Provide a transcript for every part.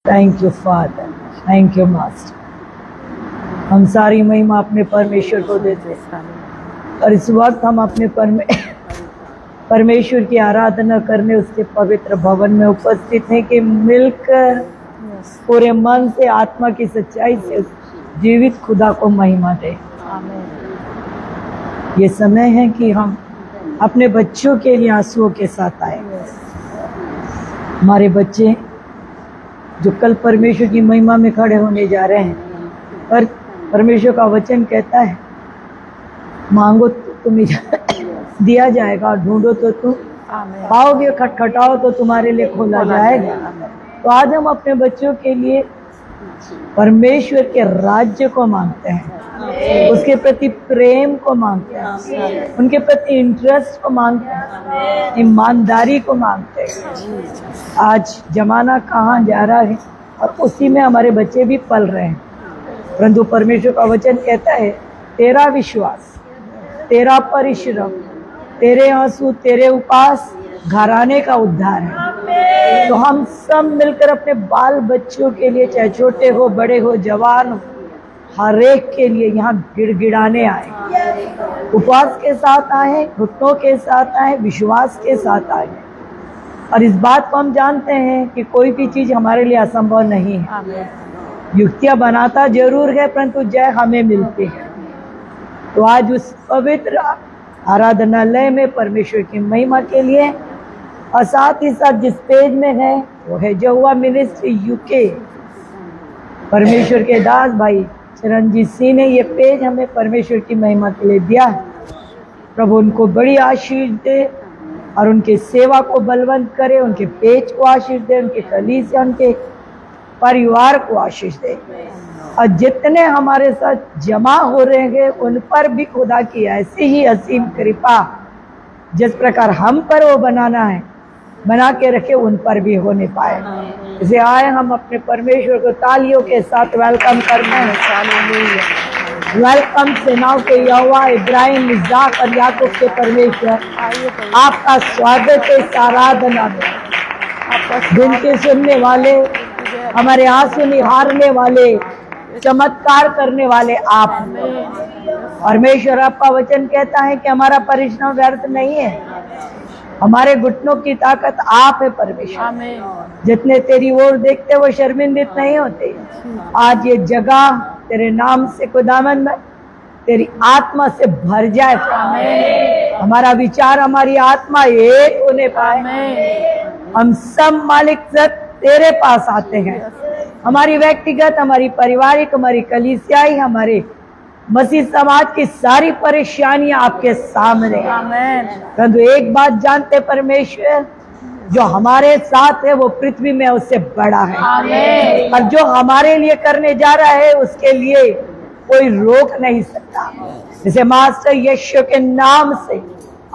Thank you father, thank you master. हम सारी महिमा अपने परमेश्वर को देते हैं और इस वक्त हम अपने परमेश्वर की आराधना करने उसके पवित्र भवन में उपस्थित हैं कि मिलकर पूरे मन से आत्मा की सच्चाई से जीवित खुदा को महिमा दें। ये समय है कि हम अपने बच्चों के लिए आंसुओं के साथ आए। हमारे बच्चे जो कल परमेश्वर की महिमा में खड़े होने जा रहे हैं, पर परमेश्वर का वचन कहता है मांगो तो तुम्हें दिया जाएगा और ढूंढो तो तुम पाओगे, खटखटाओ तो तुम्हारे लिए खोला जाएगा। तो आज हम अपने बच्चों के लिए परमेश्वर के राज्य को मांगते हैं, उसके प्रति प्रेम को मांगते हैं, उनके प्रति इंटरेस्ट को मांगते हैं, ईमानदारी को मांगते हैं। आज जमाना कहाँ जा रहा है और उसी में हमारे बच्चे भी पल रहे हैं, परंतु परमेश्वर का वचन कहता है तेरा विश्वास, तेरा परिश्रम, तेरे आंसू, तेरे उपास घराने का उद्धार है। तो हम सब मिलकर अपने बाल बच्चों के लिए, चाहे छोटे हो बड़े हो जवान हो, हर एक के लिए यहाँ गिड़गिड़ाने आए, उपवास के साथ आए, घुटनों के साथ आए, विश्वास के साथ आए। और इस बात को हम जानते हैं कि कोई भी चीज हमारे लिए असंभव नहीं है। युक्तियां बनाता जरूर है परंतु जय हमें मिलती है। तो आज उस पवित्र आराधनालय में परमेश्वर की महिमा के लिए और साथ ही साथ जिस पेज में है वो है यहोवा मिनिस्ट्री यूके। परमेश्वर के दास भाई चिरंजीत सिंह ने ये पेज हमें परमेश्वर की महिमा के लिए दिया है। प्रभु उनको बड़ी आशीष दे और उनके सेवा को बलवंत करे, उनके पेज को आशीष दे, उनके कलीसिया, उनके परिवार को आशीष दे। और जितने हमारे साथ जमा हो रहे हैं उन पर भी खुदा की ऐसी ही असीम कृपा, जिस प्रकार हम पर वो बना के रखे, उन पर भी होने पाए। इसे आए हम अपने परमेश्वर को तालियों के साथ वेलकम करते हैं। वेलकम सेनाओं के यहोवा, इब्राहिम, इस्हाक और याकूब के परमेश्वर, आपका स्वागत है इस आराधना में। विनती सुनने वाले, हमारे आंसू निहारने वाले, चमत्कार करने वाले आप परमेश्वर। आपका वचन कहता है कि हमारा परिश्रम व्यर्थ नहीं है, हमारे घुटनों की ताकत आप है परमेश्वर। जितने तेरी ओर देखते वो शर्मिंदित नहीं होते। आज ये जगह तेरे नाम से खुदावंद तेरी आत्मा से भर जाए। हमारा विचार, हमारी आत्मा एक होने पाए। हम सब मालिक तेरे पास आते हैं। हमारी व्यक्तिगत, हमारी पारिवारिक, हमारी कलीसियाई, हमारे मसीह समाज की सारी परेशानियां आपके सामने। परंतु एक बात जानते परमेश्वर, जो हमारे साथ है वो पृथ्वी में उससे बड़ा है। और जो हमारे लिए करने जा रहा है उसके लिए कोई रोक नहीं सकता। जैसे मास्टर यीशु के नाम से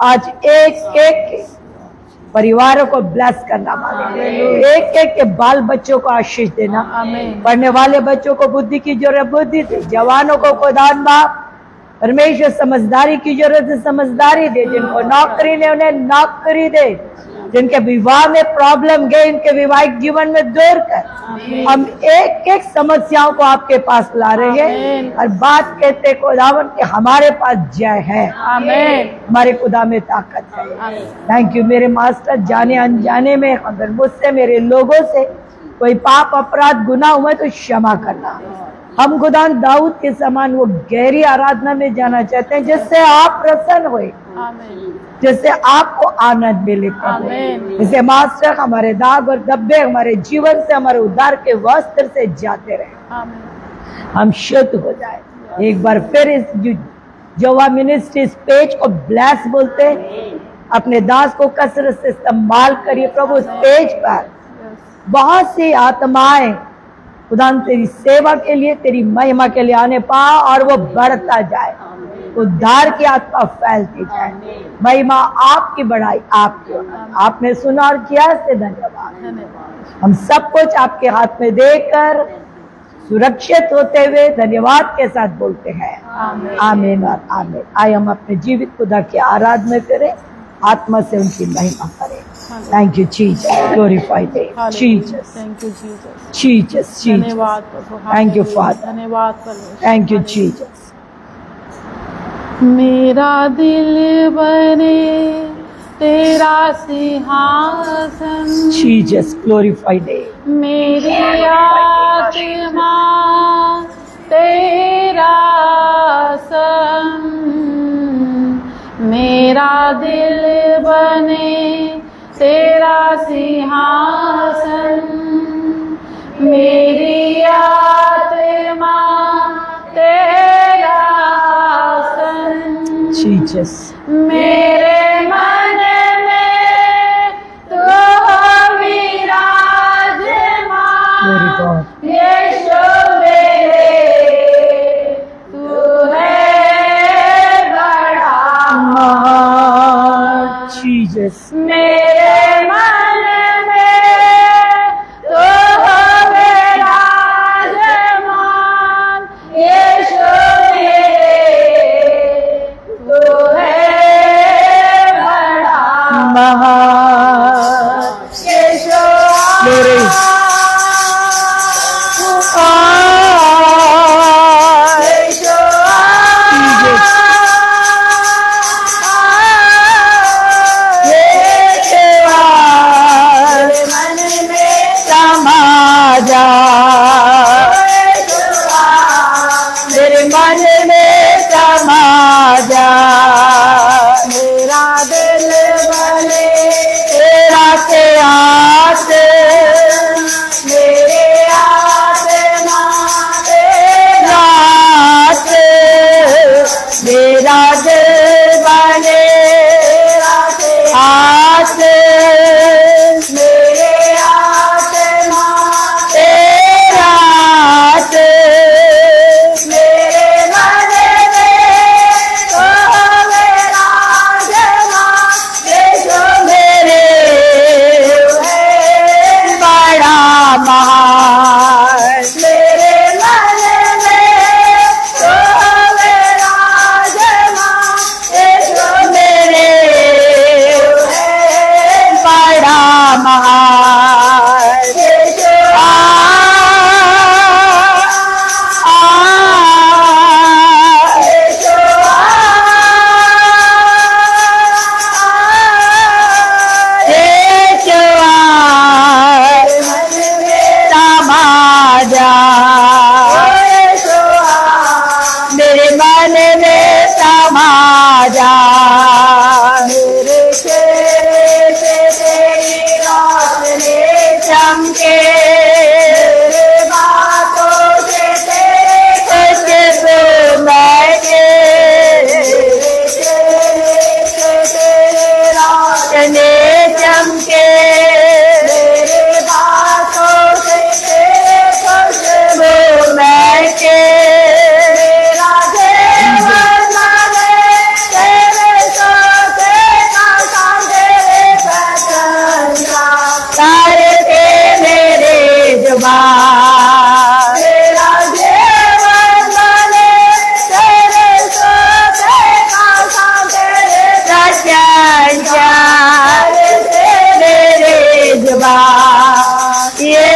आज एक एक के परिवारों को ब्लेस करना, एक एक के बाल बच्चों को आशीष देना। पढ़ने वाले बच्चों को बुद्धि की जरूरत बुद्धि दे, जवानों को खुदान बाप परमेश्वर समझदारी की जरूरत है समझदारी दे, जिनको नौकरी ने उन्हें नौकरी दे, जिनके विवाह में प्रॉब्लम गए इनके वैवाहिक जीवन में दूर कर। हम एक एक समस्याओं को आपके पास ला रहे हैं और बात कहते खुदावन कि हमारे पास जय है, हमारे खुदा में ताकत है। थैंक यू मेरे मास्टर। जाने अनजाने में अगर मुझसे, मेरे लोगों से कोई पाप अपराध गुनाह हुआ तो क्षमा करना। हम खुदा दाऊद के समान वो गहरी आराधना में जाना चाहते हैं जिससे आप प्रसन्न हुए, जिससे आपको आनंद मिले। जैसे मास्टर हमारे दाग और धब्बे हमारे जीवन से, हमारे उद्धार के वस्त्र से जाते रहे, हम शुद्ध हो जाए। एक बार फिर इस यहोवा मिनिस्ट्री इस पेज को ब्लेस बोलते हैं। अपने दास को कसरत से इस्तेमाल करिए प्रभु। इस पेज पर बहुत सी आत्माएं खुदा तेरी सेवा के लिए, तेरी महिमा के लिए आने पाओ और वो बढ़ता जाए, उद्धार की आत्मा फैलती जाए। महिमा आपकी, बढ़ाई आपकी। आपने सुना और किया, से धन्यवाद। हम सब कुछ आपके हाथ में देकर सुरक्षित होते हुए धन्यवाद के साथ बोलते हैं आमीन और आमीन। आइए हम अपने जीवित खुदा की आराधना करें, आत्मा से उनकी महिमा करें। Thank you, Jesus. Glorify Thee. Jesus. Thank you Jesus. Jesus. Jesus. धन्यवाद प्रभु। Thank you, Father. धन्यवाद परमेश्वर। Thank you, Jesus. मेरा दिल बने तेरा सिंहासन, Jesus. Glorify Thee. मेरी आत्मा तेरा संग, मेरा दिल बने तेरा सिंहासन, मेरी आत्मा तेरा संग, Jesus. मेरे मन में तू विराजमान, Glory God. यीशु मेरे तू है बड़ा महान। Jesus. मेरे मन में तू विराजमान, यीशु मेरे तू है बड़ा महान। यीशु। Glory. मेरे मन में समा जा, मेरा दिल बने तेरा से आस, मेरे आत्मा तेरा आस, मेरा दिल बने तेरा से आस, मेरे आत्मा तेरा आस, मेरे मन में तो मेरा जमा, यीशु मेरे है बड़ा महान, मेरे मन में तो मेरा जमा, यीशु मेरे है बड़ा महान, यीशु मेरे मन में समा जा, मेरे चेहरे से तेरी रोशनी चमके, मेरे बातों से तेरे खुशबू महके, मेरे चेहरे से तेरी रोशनी चमके, मेरे बातों से तेरे खुशबू महके, मेरा जीवन माने तेरे सोते का तेरे वचन का करते मेरे जुबान, मेरा जीवन माने तेरे सोते का तेरे वचन का करते मेरे जुबान, ये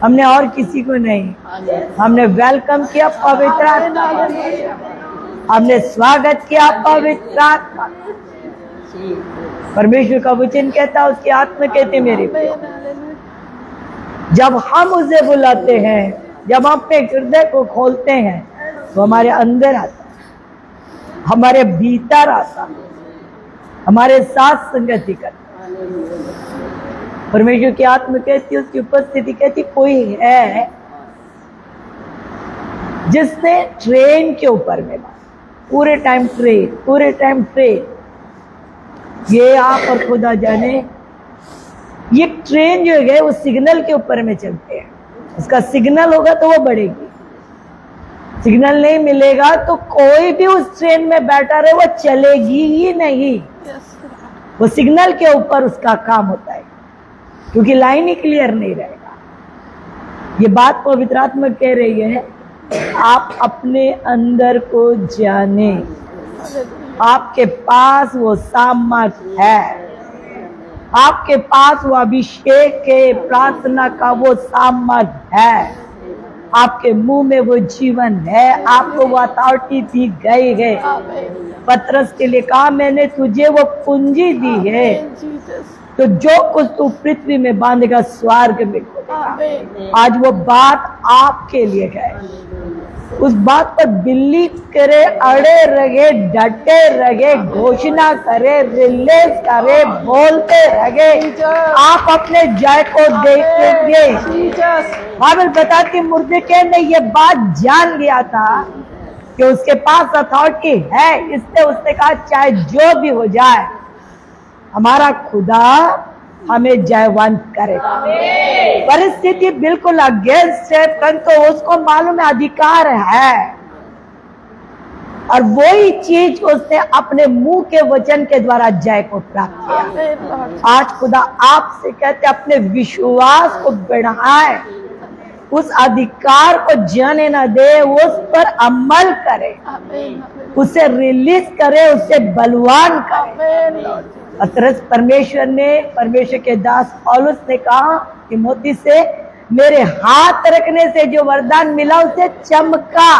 हमने और किसी को नहीं, हमने वेलकम किया पवित्र आत्मा, हमने स्वागत किया पवित्र आत्मा। परमेश्वर का वचन कहता है, उसकी आत्मा कहते मेरे प्रिय, जब हम उसे बुलाते हैं, जब हम अपने हृदय को खोलते हैं, तो हमारे अंदर आता, हमारे भीतर आता, हमारे साथ संगति करता। परमेश्वर की आत्मा कहती है, उसकी उपस्थिति कहती, कोई है जिसने ट्रेन के ऊपर में पूरे टाइम ट्रेन, ये आप और खुदा जाने, ये ट्रेन जो है वो सिग्नल के ऊपर में चलते हैं। उसका सिग्नल होगा तो वो बढ़ेगी, सिग्नल नहीं मिलेगा तो कोई भी उस ट्रेन में बैठा रहे वो चलेगी ही नहीं। वो सिग्नल के ऊपर उसका काम होता है, क्योंकि लाइन ही क्लियर नहीं रहेगा। ये बात पवित्र आत्मा कह रही है, आप अपने अंदर को जाने, आपके पास वो सामर्थ है, आपके पास वो अभिषेक के प्रार्थना का वो सामर्थ है, आपके मुंह में वो जीवन है, आपको वो अथॉरिटी दी गई है। पतरस के लिए कहा, मैंने तुझे वो पूंजी दी है, तो जो कुछ तू पृथ्वी में बांधेगा स्वर्ग में खोलेगा। आज वो बात आपके लिए है, उस बात पर बिल्ली करे, अड़े रहे, डटे रहे, घोषणा करे, रिलीज करे, बोलते रहे, आप अपने जय को देखेंगे। बाइबल बताती, मुर्दके ने ये बात जान लिया था कि उसके पास अथॉरिटी है, इसलिए उसने कहा चाहे जो भी हो जाए, हमारा खुदा हमें जयवंत करेगा। परिस्थिति बिल्कुल अगेंस्ट है, परंतु उसको मालूम है अधिकार है, और वही चीज उसने अपने मुंह के वचन के द्वारा जय को प्राप्त किया। आज खुदा आपसे कहते अपने विश्वास को बढ़ाए, उस अधिकार को जाने न दे, उस पर अमल करे, उसे रिलीज करे, उसे बलवान करे। परमेश्वर के दास पौलुस ने कहा तिमोथी से, मेरे हाथ रखने से जो वरदान मिला उसे चमका,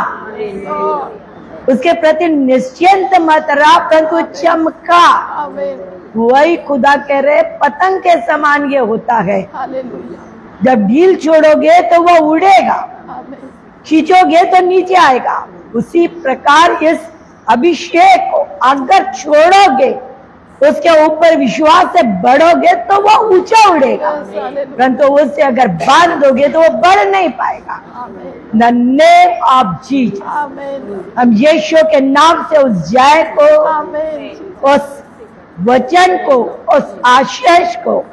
उसके प्रति निश्चिंत मत रहा, परंतु चमका। वही खुदा कह रहे, पतंग के समान ये होता है, जब ढील छोड़ोगे तो वो उड़ेगा, खींचोगे तो नीचे आएगा। उसी प्रकार इस अभिषेक को अगर छोड़ोगे, उसके ऊपर विश्वास से बढ़ोगे तो वो ऊंचा उड़ेगा, परंतु उससे अगर बांध दोगे तो वो बढ़ नहीं पाएगा। द नेम ऑफ जीसस, हम यीशु के नाम से उस जय को, उस वचन को, उस आशीष को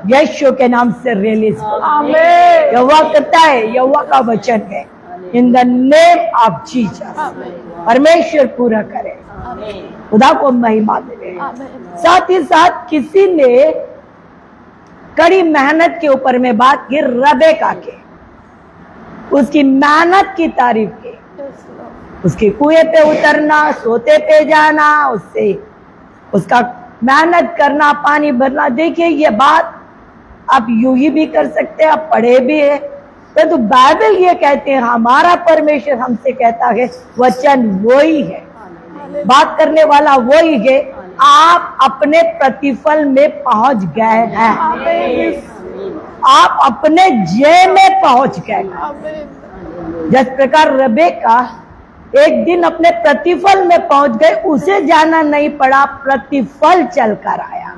यीशु के नाम से रिलीज करो। यहोवा करता है, यहोवा का वचन है। In the name of Jesus परमेश्वर पूरा करे, खुदा को महिमा मिले। साथ ही साथ किसी ने कड़ी मेहनत के ऊपर में बात की, रबेका के, उसकी मेहनत की तारीफ की, उसके कुएं पे उतरना, सोते पे जाना, उससे उसका मेहनत करना, पानी भरना। देखिए ये बात आप यूं ही भी कर सकते हैं, आप पढ़े भी है, परंतु बाइबल ये कहते हैं, हमारा परमेश्वर हमसे कहता है, वचन वही है, बात करने वाला वही है, आप अपने प्रतिफल में पहुंच गए हैं, आप अपने जय में पहुंच गए। जिस प्रकार रबेका एक दिन अपने प्रतिफल में पहुंच गए, उसे जाना नहीं पड़ा, प्रतिफल चलकर आया।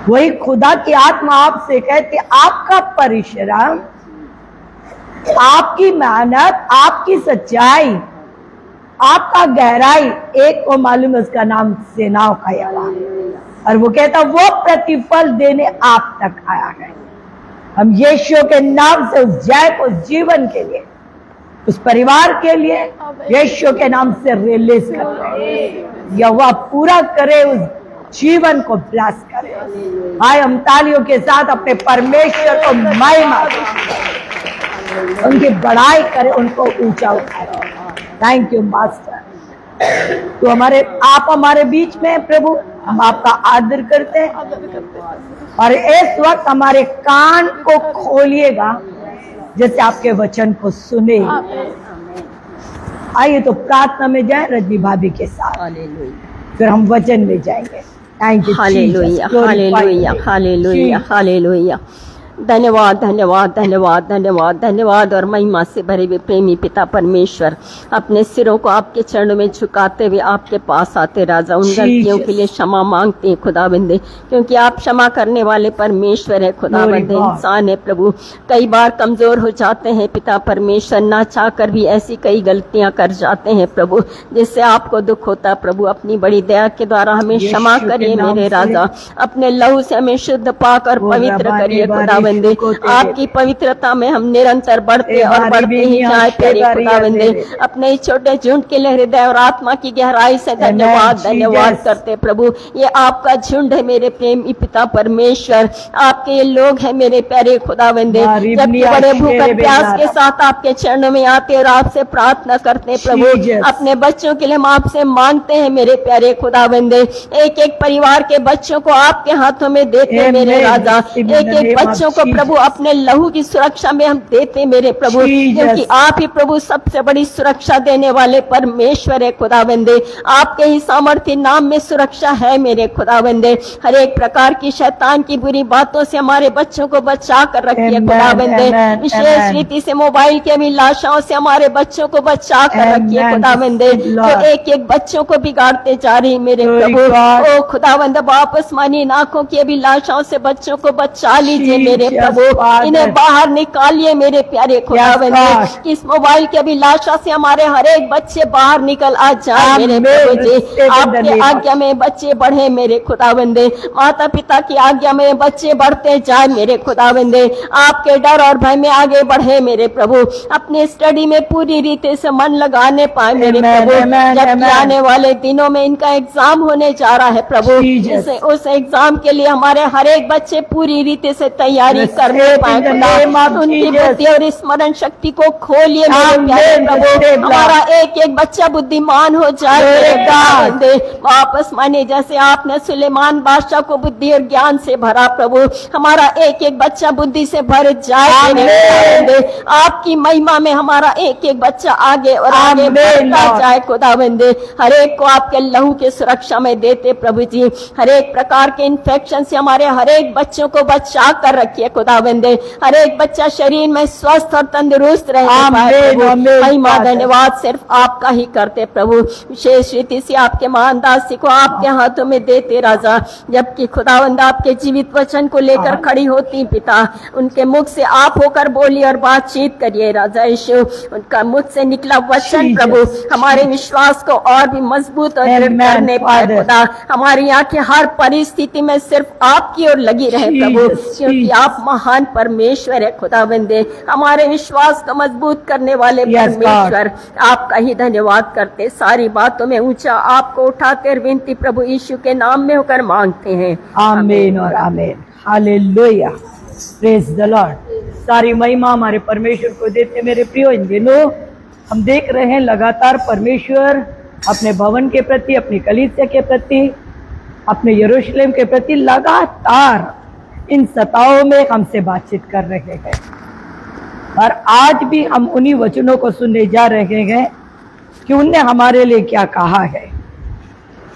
वही खुदा की आत्मा आपसे कहती, आपका परिश्रम, आपकी मेहनत, आपकी सच्चाई, आपका गहराई, एक को मालूम है, उसका नाम सेनाओं का यहोवा, और वो कहता वो प्रतिफल देने आप तक आया है। हम यीशु के नाम से उस जय को जीवन के लिए, उस परिवार के लिए यीशु के नाम से रिलीज करते हैं। यहोवा पूरा करे, उस जीवन को ब्लेस करे। आए हम तालियों के साथ अपने परमेश्वर को महिमा दें। उनकी बड़ाई करे, उनको ऊंचा उठाए। Thank you master. तो आप हमारे बीच में हैं प्रभु, हम आपका आदर करते हैं और इस वक्त हमारे कान को खोलिएगा जैसे आपके वचन को सुने। आइए तो प्रार्थना में जाए रजनी भाभी के साथ, फिर हम वचन में जाएंगे। Thank you. Hallelujah, hallelujah, hallelujah, hallelujah. धन्यवाद, धन्यवाद, धन्यवाद, धन्यवाद, धन्यवाद और महिमा से भरे हुए प्रेमी पिता परमेश्वर, अपने सिरों को आपके चरणों में झुकाते हुए आपके पास आते राजा, उन गलतियों के लिए क्षमा मांगते हैं खुदाबंदे, क्योंकि आप क्षमा करने वाले परमेश्वर है खुदाबंदे। इंसान है प्रभु, कई बार कमजोर हो जाते हैं पिता परमेश्वर, ना चाह कर भी ऐसी कई गलतियां कर जाते हैं प्रभु, जिससे आपको दुख होता प्रभु। अपनी बड़ी दया के द्वारा हमें क्षमा करिए मेरे राजा, अपने लहू से हमें शुद्ध पाक और पवित्र करिए खुदाबंदे। आपकी पवित्रता में हम निरंतर बढ़ते और बढ़ते ही जाए प्यारे खुदाबंदे। अपने छोटे झुंड के लिए हृदय और आत्मा की गहराई से धन्यवाद, धन्यवाद करते प्रभु। ये आपका झुंड है मेरे प्रेमी पिता परमेश्वर, आपके ये लोग हैं मेरे प्यारे खुदाबंदे, जबकि बड़े भूख और प्यास के साथ आपके चरणों में आते और आपसे प्रार्थना करते प्रभु। अपने बच्चों के लिए हम आपसे मांगते हैं मेरे प्यारे खुदाबंदे, एक एक परिवार के बच्चों को आपके हाथों में देते मेरे राजा, एक एक बच्चों को प्रभु अपने लहू की सुरक्षा में हम देते मेरे प्रभु, क्योंकि आप ही प्रभु सबसे बड़ी सुरक्षा देने वाले परमेश्वर है खुदाबंदे। आपके ही सामर्थ्य नाम में सुरक्षा है मेरे खुदाबंदे। हर एक प्रकार की शैतान की बुरी बातों से हमारे बच्चों को बचा कर रखिए खुदाबंदे। विशेष रीति से मोबाइल की अभिलाषाओं से हमारे बच्चों को बचा कर रखिए खुदाबंदे, जो एक एक बच्चों को बिगाड़ते जा रही मेरे प्रभु। ओ खुदाबंद, वापस मानी आंखों की अभिलाषाओं से बच्चों को बचा लीजिए मेरे प्रभु, इन्हें बाहर निकालिए मेरे प्यारे खुदावंद। इस मोबाइल की अभिलाषा से हमारे हर एक बच्चे बाहर निकल आ जाए मेरे प्रभु जी। आपके आज्ञा में बच्चे बढ़े मेरे खुदावंदे, माता पिता की आज्ञा में बच्चे बढ़ते जाए मेरे खुदावंदे। आपके डर और भय में आगे बढ़े मेरे प्रभु, अपने स्टडी में पूरी रीति से मन लगाने पाए मेरे प्रभु। जब आने वाले दिनों में इनका एग्जाम होने जा रहा है प्रभु, उस एग्जाम के लिए हमारे हर एक बच्चे पूरी रीति से तैयारी करने पाए खुदा। उनकी बुद्धि और स्मरण शक्ति को खोलिए मेरे प्यारे प्रभु, हमारा एक एक बच्चा बुद्धिमान हो जाए। वापस माने जैसे आपने सुलेमान बादशाह को बुद्धि और ज्ञान से भरा प्रभु, हमारा एक एक बच्चा बुद्धि से भर जाए। आपकी महिमा में हमारा एक एक बच्चा आगे और आगे बढ़ता जाए खुदावंदे। हर एक को आपके लहू के सुरक्षा में देते प्रभु जी। हर एक प्रकार के इन्फेक्शन से हमारे हर एक बच्चों को बचा कर रखिए खुदावंदे। हर एक बच्चा शरीर में स्वस्थ और तंदुरुस्त रहे। महिमा धन्यवाद सिर्फ आपका ही करते प्रभु। विशेष रीति से आपके महान दासी को आपके हाथों में देते राजा, जबकि खुदावंद आपके जीवित वचन को लेकर खड़ी होती पिता, उनके मुख से आप होकर बोली और बातचीत करिए राजा यीशु। उनका मुख से निकला वचन प्रभु हमारे विश्वास को और भी मजबूत और करने पाए खुदा। हमारी आंखें हर परिस्थिति में सिर्फ आपकी ओर लगी रहे प्रभु, क्योंकि आप महान परमेश्वर है खुदावंदे। हमारे विश्वास को मजबूत करने वाले परमेश्वर, आपका ही धन्यवाद करते, सारी बातों में ऊंचा आपको उठाते और विनती प्रभु यीशु के नाम में होकर मांगते हैं, आमीन और आमीन। Hallelujah, praise the Lord. सारी महिमा हमारे परमेश्वर को देते मेरे प्रियो। इन दिनों हम देख रहे हैं लगातार परमेश्वर अपने भवन के प्रति, अपनी कलीसिया के प्रति, अपने यरूशलेम के प्रति लगातार इन सताओं में हमसे बातचीत कर रहे हैं, और आज भी हम उन्हीं वचनों को सुनने जा रहे हैं कि उनने हमारे लिए क्या कहा है।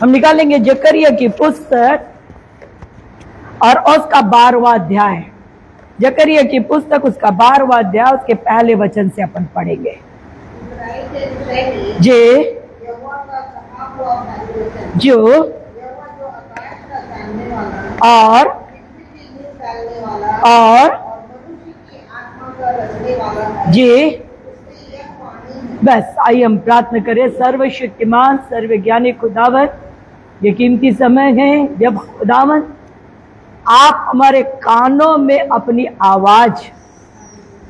हम निकालेंगे जकरिया की पुस्तक और उसका 12वां अध्याय। जकरिया की पुस्तक उसका 12वां अध्याय, उसके पहले वचन से अपन पढ़ेंगे। जो और जी बस आइए हम प्रार्थना करें। सर्वशक्तिमान सर्वज्ञानी खुदावन, ये कीमती समय है जब खुदावन आप हमारे कानों में अपनी आवाज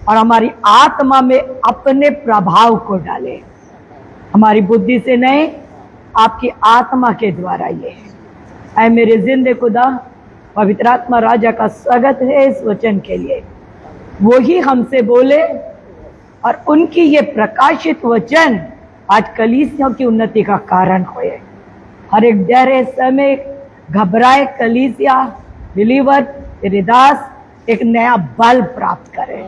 और हमारी आत्मा में अपने प्रभाव को डाले। हमारी बुद्धि से नहीं, आपकी आत्मा के द्वारा ये है। मेरे जिंदे खुदा, पवित्र आत्मा राजा का स्वागत है इस वचन के लिए। वो ही हमसे बोले और उनकी ये प्रकाशित वचन आज कलीसियों की उन्नति का कारण हुए। हर एक डरे समय घबराए कलीसिया बिलीवर तेरे दास एक नया बल प्राप्त करे।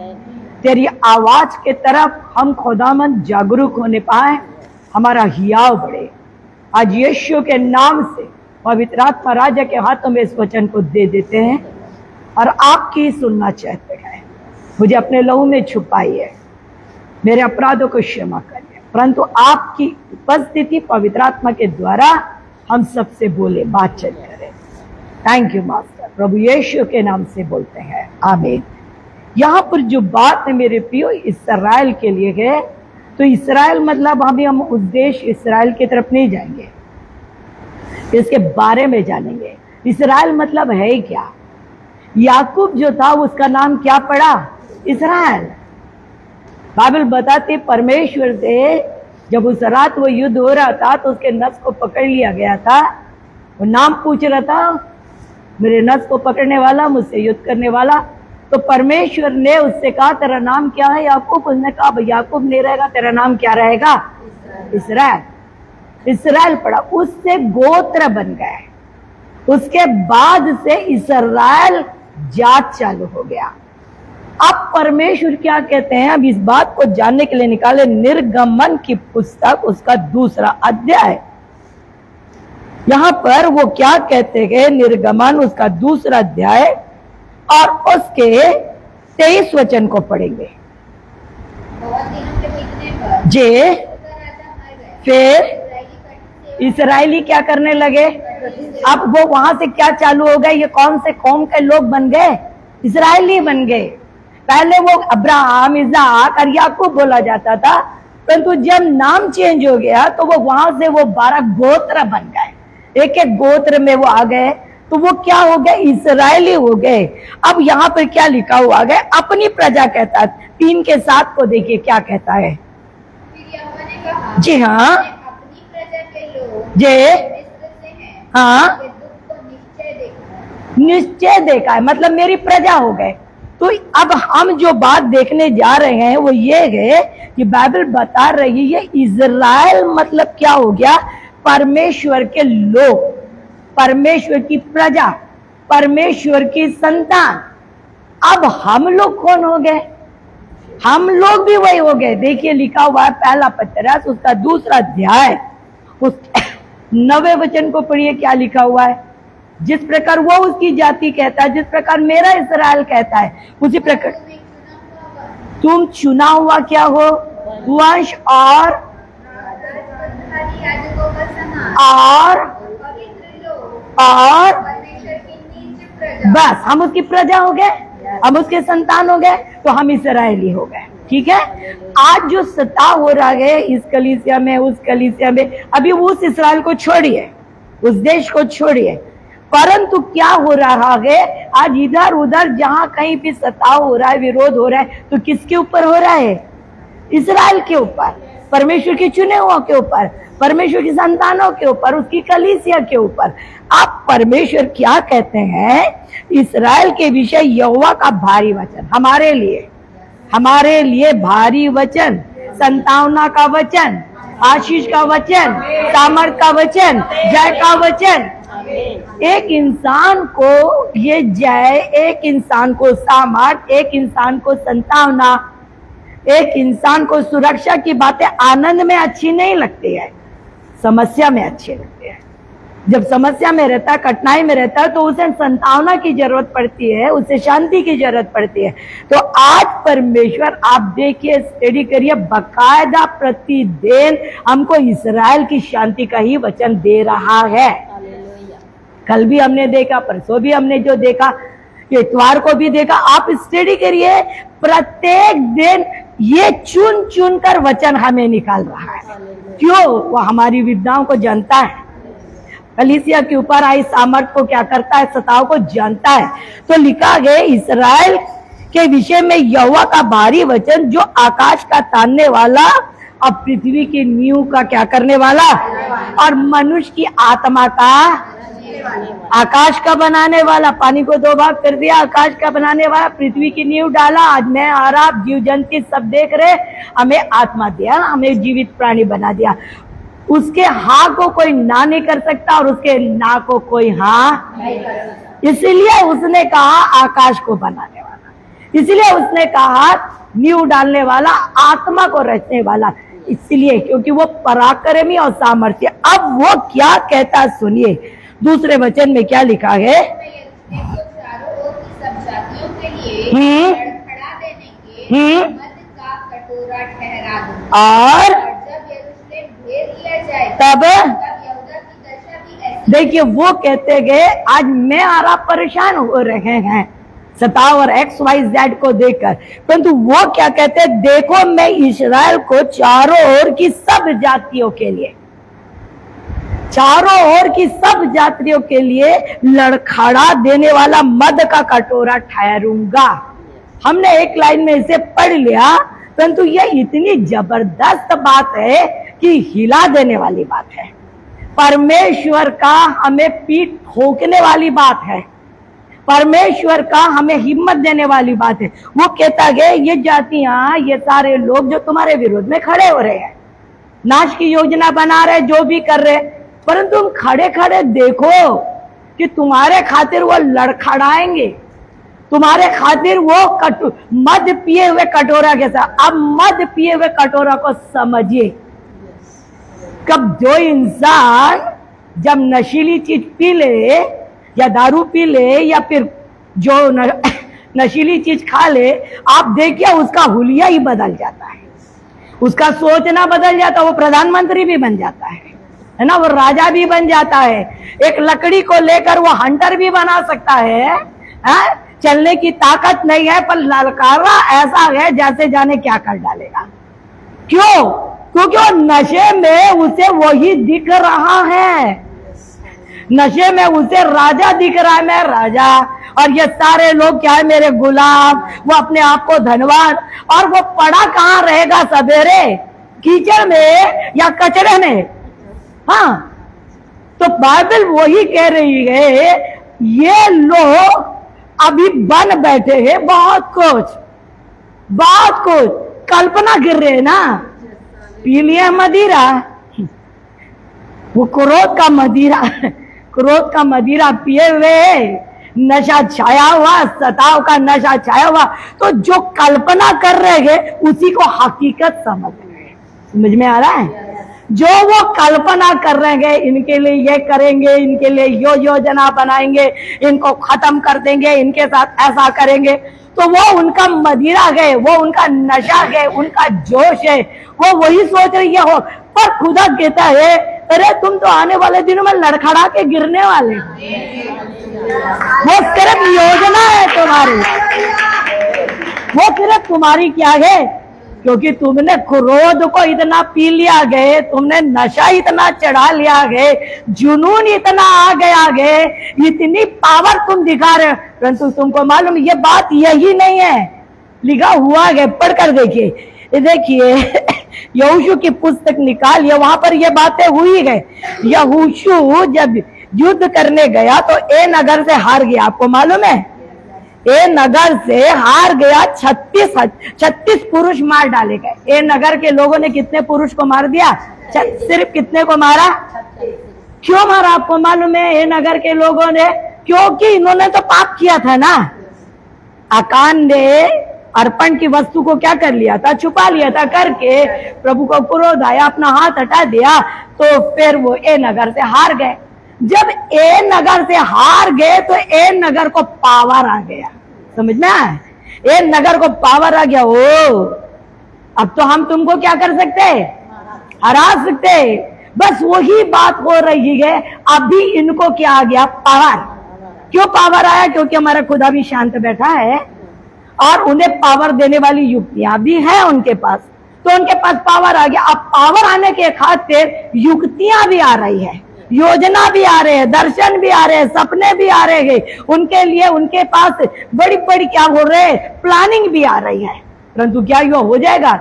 तेरी आवाज के तरफ हम खुदामंद जागरूक होने पाए, हमारा हियाव बढ़े। आज यीशु के नाम से पवित्र आत्मा राजा के हाथों में इस वचन को दे देते हैं और आपकी सुनना चाहते हैं। मुझे अपने लहू में छुपाइए, मेरे अपराधों को क्षमा करिए, परंतु आपकी उपस्थिति पवित्र आत्मा के द्वारा हम सबसे बोले, बातचीत करें। थैंक यू मास्टर, प्रभु यीशु के नाम से बोलते हैं, आमीन। यहाँ पर जो बात है मेरे प्रियो इस्राएल के लिए है, तो इस्राएल मतलब हम उस देश इस्राएल की तरफ नहीं जाएंगे, इसके बारे में जानेंगे। इस्राएल मतलब है क्या? याकूब जो था उसका नाम क्या पड़ा? इस्राएल। बाइबल बताती परमेश्वर से जब उस रात वो युद्ध हो रहा था तो उसके नस को पकड़ लिया गया था। वो नाम पूछ रहा था, मेरे नस को पकड़ने वाला, मुझसे युद्ध करने वाला। तो परमेश्वर ने उससे कहा तेरा नाम क्या है याकूब? उसने कहा याकूब नहीं रहेगा, तेरा नाम क्या रहेगा? इस्राएल। इस्राएल पड़ा, उससे गोत्र बन गए। उसके बाद से इस्राएल जात चालू हो गया। अब परमेश्वर क्या कहते हैं, अब इस बात को जानने के लिए निकाले निर्गमन की पुस्तक, उसका 2 अध्याय। यहां पर वो क्या कहते हैं, निर्गमन उसका 2 अध्याय और उसके 23 वचन को पढ़ेंगे। जे फिर इस्राएली क्या करने लगे? अब वो वहां से क्या चालू हो गए, ये कौन से कौम के लोग बन गए? इस्राएली बन गए। पहले वो अब्राहम, इज़ाक और याकूब बोला जाता था, परंतु जब नाम चेंज हो गया तो वो वहां से वो 12 गोत्र बन गए। एक एक गोत्र में वो आ गए तो वो क्या हो गए? इस्राएली हो गए। अब यहाँ पर क्या लिखा हुआ है? अपनी प्रजा कहता है। 3 के 7 को देखिए क्या कहता है। जी हाँ, अपनी प्रजा के लोग जे हाँ निश्चय देखा है, मतलब मेरी प्रजा हो गए। तो अब हम जो बात देखने जा रहे हैं वो ये है कि बाइबल बता रही है इज़राइल मतलब क्या हो गया? परमेश्वर के लोग, परमेश्वर की प्रजा, परमेश्वर की संतान। अब हम लोग कौन हो गए? हम लोग भी वही हो गए। देखिए लिखा हुआ है पहला पतरस उसका 2 अध्याय, उस 9वें वचन को पढ़िए क्या लिखा हुआ है। जिस प्रकार वो उसकी जाति कहता है, जिस प्रकार मेरा इस्राएल कहता है, उसी प्रकार तुम चुना हुआ क्या हो? वंश और बस हम उसकी प्रजा हो गए, हम उसके संतान हो गए, तो हम इस्राएली हो गए। ठीक है। आज जो सताव हो रहा है इस कलीसिया में, उस कलीसिया में, अभी उस इस्राएल को छोड़िए, उस देश को छोड़िए, परंतु क्या हो रहा है आज इधर उधर जहां कहीं भी सताव हो रहा है, विरोध हो रहा है, तो किसके ऊपर हो रहा है? इस्राएल के ऊपर, परमेश्वर के चुने हुओं के ऊपर, परमेश्वर की संतानों के ऊपर, उसकी कलीसिया के ऊपर। अब परमेश्वर क्या कहते हैं इस्राएल के विषय? यहोवा का भारी वचन हमारे लिए भारी वचन, संतावना का वचन, आशीष का वचन, सामर्थ का वचन, जय का वचन। एक इंसान को ये जय, एक इंसान को सामर्थ, एक इंसान को संतावना, एक इंसान को सुरक्षा की बातें आनंद में अच्छी नहीं लगती है, समस्या में अच्छी लगती है। जब समस्या में रहता है, कठिनाई में रहता है, तो उसे संतावना की जरूरत पड़ती है, उसे शांति की जरूरत पड़ती है। तो आज परमेश्वर आप देखिए, स्टडी करिए, बकायदा प्रतिदिन हमको इस्राएल की शांति का ही वचन दे रहा है। कल भी हमने देखा, परसों भी हमने जो देखा, इतवार को भी देखा। आप स्टडी करिए, प्रत्येक दिन ये चुन चुन कर वचन हमें निकाल रहा है। क्यों? वो हमारी विद्याओं को जानता है, कलीसिया के ऊपर आई सामर्थ को क्या करता है, सताव को जानता है। तो लिखा गया इस्राएल के विषय में यहोवा का भारी वचन, जो आकाश का तानने वाला और पृथ्वी की नींव का क्या करने वाला, और मनुष्य की आत्मा का आकाश का बनाने वाला, पानी को दो भाग कर दिया, आकाश का बनाने वाला, पृथ्वी की नींव डाला, आज मैं और आप जीव जंतु सब देख रहे, हमें आत्मा दिया, हमें जीवित प्राणी बना दिया। उसके हाँ को कोई ना नहीं कर सकता और उसके ना को कोई हाँ नहीं कर सकता। इसलिए उसने कहा आकाश को बनाने वाला, इसलिए उसने कहा नींव डालने वाला, आत्मा को रचने वाला, इसलिए क्योंकि वो पराक्रमी और सामर्थ्य। अब वो क्या कहता सुनिए, दूसरे वचन में क्या लिखा है, चारों ओर की सब जातियों के लिए लड़खड़ा देने के मद का कटोरा ठहरा दूं, और जब यरूशलेम घेर लिया जाए तब यहूदा की दशा भी ऐसी। देखिए वो कहते गए आज मैं और आप परेशान हो रहे हैं सताव और XYZ को देखकर, परंतु वो क्या कहते हैं, देखो मैं इस्राएल को चारों ओर की सब जातियों के लिए, चारों ओर की सब जातियों के लिए लड़खड़ा देने वाला मद का कटोरा ठहरूंगा। हमने एक लाइन में इसे पढ़ लिया, परंतु यह इतनी जबरदस्त बात है कि हिला देने वाली बात है। परमेश्वर का हमें पीठ ठोकने वाली बात है, परमेश्वर का हमें हिम्मत देने वाली बात है। वो कहता है ये जातियां, ये सारे लोग जो तुम्हारे विरोध में खड़े हो रहे हैं, नाश की योजना बना रहे, जो भी कर रहे, परंतु तुम खड़े खड़े देखो कि तुम्हारे खातिर वो लड़खड़ाएंगे, तुम्हारे खातिर वो मद पिए हुए कटोरा के साथ। अब मद पिए हुए कटोरा को समझिए, कब जो इंसान जब नशीली चीज पी ले या दारू पी ले या फिर जो नशीली चीज खा ले, आप देखिए उसका हुलिया ही बदल जाता है, उसका सोचना बदल जाता है, वो प्रधानमंत्री भी बन जाता है ना, वो राजा भी बन जाता है। एक लकड़ी को लेकर वो हंटर भी बना सकता है, चलने की ताकत नहीं है पर ललकारा ऐसा है जैसे जाने क्या कर डालेगा। क्यों? क्योंकि वो नशे में उसे वही दिख रहा है, नशे में उसे राजा दिख रहा है, मैं राजा, और ये सारे लोग क्या है, मेरे गुलाम। वो अपने आप को धनवान, और वो पड़ा कहाँ रहेगा सवेरे, कीचड़ में या कचरे में। हाँ, तो बाइबल वही कह रही है, ये लोग अभी बन बैठे हैं बहुत कुछ कल्पना गिर रहे हैं ना, पी लिया मदिरा, वो क्रोध का मदिरा पिए हुए, नशा छाया हुआ, सताव का नशा छाया हुआ, तो जो कल्पना कर रहे हैं उसी को हकीकत समझ रहे हैं। समझ में आ रहा है? जो वो कल्पना कर रहे हैं, इनके लिए ये करेंगे, इनके लिए यो योजना बनाएंगे, इनको खत्म कर देंगे, इनके साथ ऐसा करेंगे, तो वो उनका मदिरा है, वो उनका नशा है, उनका जोश है, वो वही सोच रही है हो। पर खुदा कहता है अरे तुम तो आने वाले दिनों में लड़खड़ा के गिरने वाले, वो सिर्फ योजना है तुम्हारी, वो सिर्फ तुम्हारी क्या है, क्योंकि तुमने क्रोध को इतना पी लिया गए, तुमने नशा इतना चढ़ा लिया गए, जुनून इतना आ गया गए, इतनी पावर तुम दिखा रहे हो, परंतु तुमको मालूम ये बात यही नहीं है, लिखा हुआ है, पढ़कर देखिए यहोशू की पुस्तक निकालिए, वहां पर ये बातें हुई है। यहोशू जब युद्ध करने गया तो ए नगर से हार गया, आपको मालूम है, ए नगर से हार गया, 36 पुरुष मार डाले गए। ए नगर के लोगों ने कितने पुरुष को मार दिया? सिर्फ कितने को मारा? क्यों मारा आपको मालूम है? ए नगर के लोगों ने, क्योंकि इन्होंने तो पाप किया था ना। अकान ने अर्पण की वस्तु को क्या कर लिया था? छुपा लिया था करके, प्रभु को क्रोध आया, अपना हाथ हटा दिया, तो फिर वो ए नगर से हार गए। जब ए नगर से हार गए तो ए नगर को पावर आ गया, समझ में आया? ए नगर को पावर आ गया, ओ अब तो हम तुमको क्या कर सकते? हरा सकते। बस वही बात हो रही है, अभी इनको क्या आ गया? पावर। क्यों पावर आया? क्योंकि हमारा खुदा भी शांत बैठा है और उन्हें पावर देने वाली युक्तियां भी हैं उनके पास, तो उनके पास पावर आ गया। अब पावर आने के खातिर युक्तियां भी आ रही है, योजना भी आ रहे हैं, दर्शन भी आ रहे हैं, सपने भी आ रहे हैं उनके लिए, उनके पास बड़ी बड़ी क्या हो रहे हैं, प्लानिंग भी आ रही है। परंतु क्या ये हो जाएगा?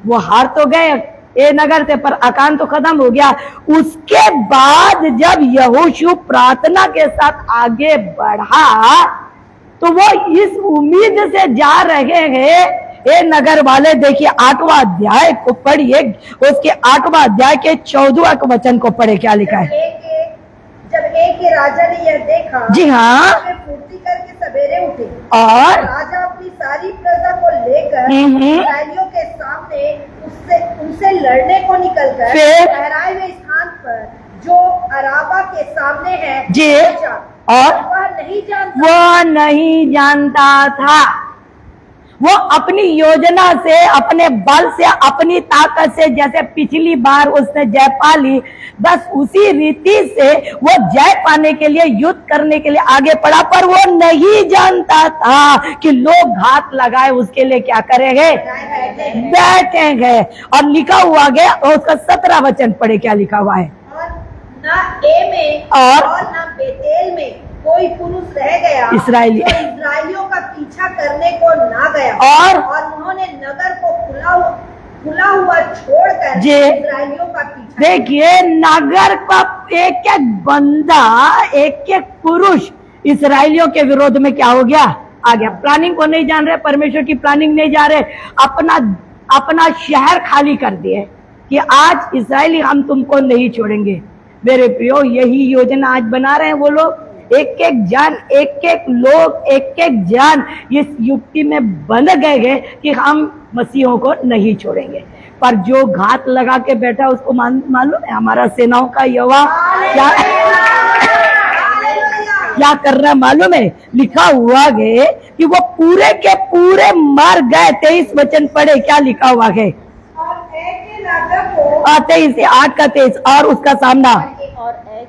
वो हार तो गए, ये नगर थे, पर अकान तो खत्म हो गया। उसके बाद जब यहोशू प्रार्थना के साथ आगे बढ़ा तो वो इस उम्मीद से जा रहे हैं। ये नगर वाले देखिए 8वां अध्याय को पढ़िए, उसके 8वां अध्याय के 14वां वचन को पढ़े, क्या लिखा है। जब एक के राजा ने यह देखा, जी हाँ, फुर्ती करके सवेरे उठे और राजा अपनी सारी प्रजा को लेकर इस्राएलियों के सामने उनसे लड़ने को निकलकर ठहराए हुए स्थान पर जो अराबा के सामने है जी, और वह नहीं जानता था। वो अपनी योजना से, अपने बल से, अपनी ताकत से, जैसे पिछली बार उसने जय पा ली, बस उसी रीति से वो जय पाने के लिए, युद्ध करने के लिए आगे बढ़ा। पर वो नहीं जानता था कि लोग घात लगाए उसके लिए क्या करेंगे, बैठेंगे। और लिखा हुआ गया, और उसका 17 वचन पढ़े, क्या लिखा हुआ है। ना ए में और ना बेतेल में कोई पुरुष रह गया इस्राएलियों का पीछा करने को ना गया, और उन्होंने नगर को खुला हुआ छोड़कर इस्राएलियों का पीछा। देखिए, नगर का एक एक बंदा, एक एक पुरुष इस्राएलियों के विरोध में क्या हो गया, आ गया। प्लानिंग को नहीं जान रहे, परमेश्वर की प्लानिंग नहीं जा रहे, अपना शहर खाली कर दिए कि आज इस्राएली हम तुमको नहीं छोड़ेंगे। मेरे प्रियो, यही योजना आज बना रहे हैं वो लोग। एक एक जान, एक एक लोग, एक एक जान इस युक्ति में बंध गए हैं कि हम मसीहों को नहीं छोड़ेंगे। पर जो घात लगा के बैठा उसको मालूम है हमारा सेनाओं का यहोवा क्या कर रहा है मालूम है। लिखा हुआ है कि वो पूरे के पूरे मर गए। 23 वचन पढ़े, क्या लिखा हुआ है। 23 से 8 का 23, और उसका सामना,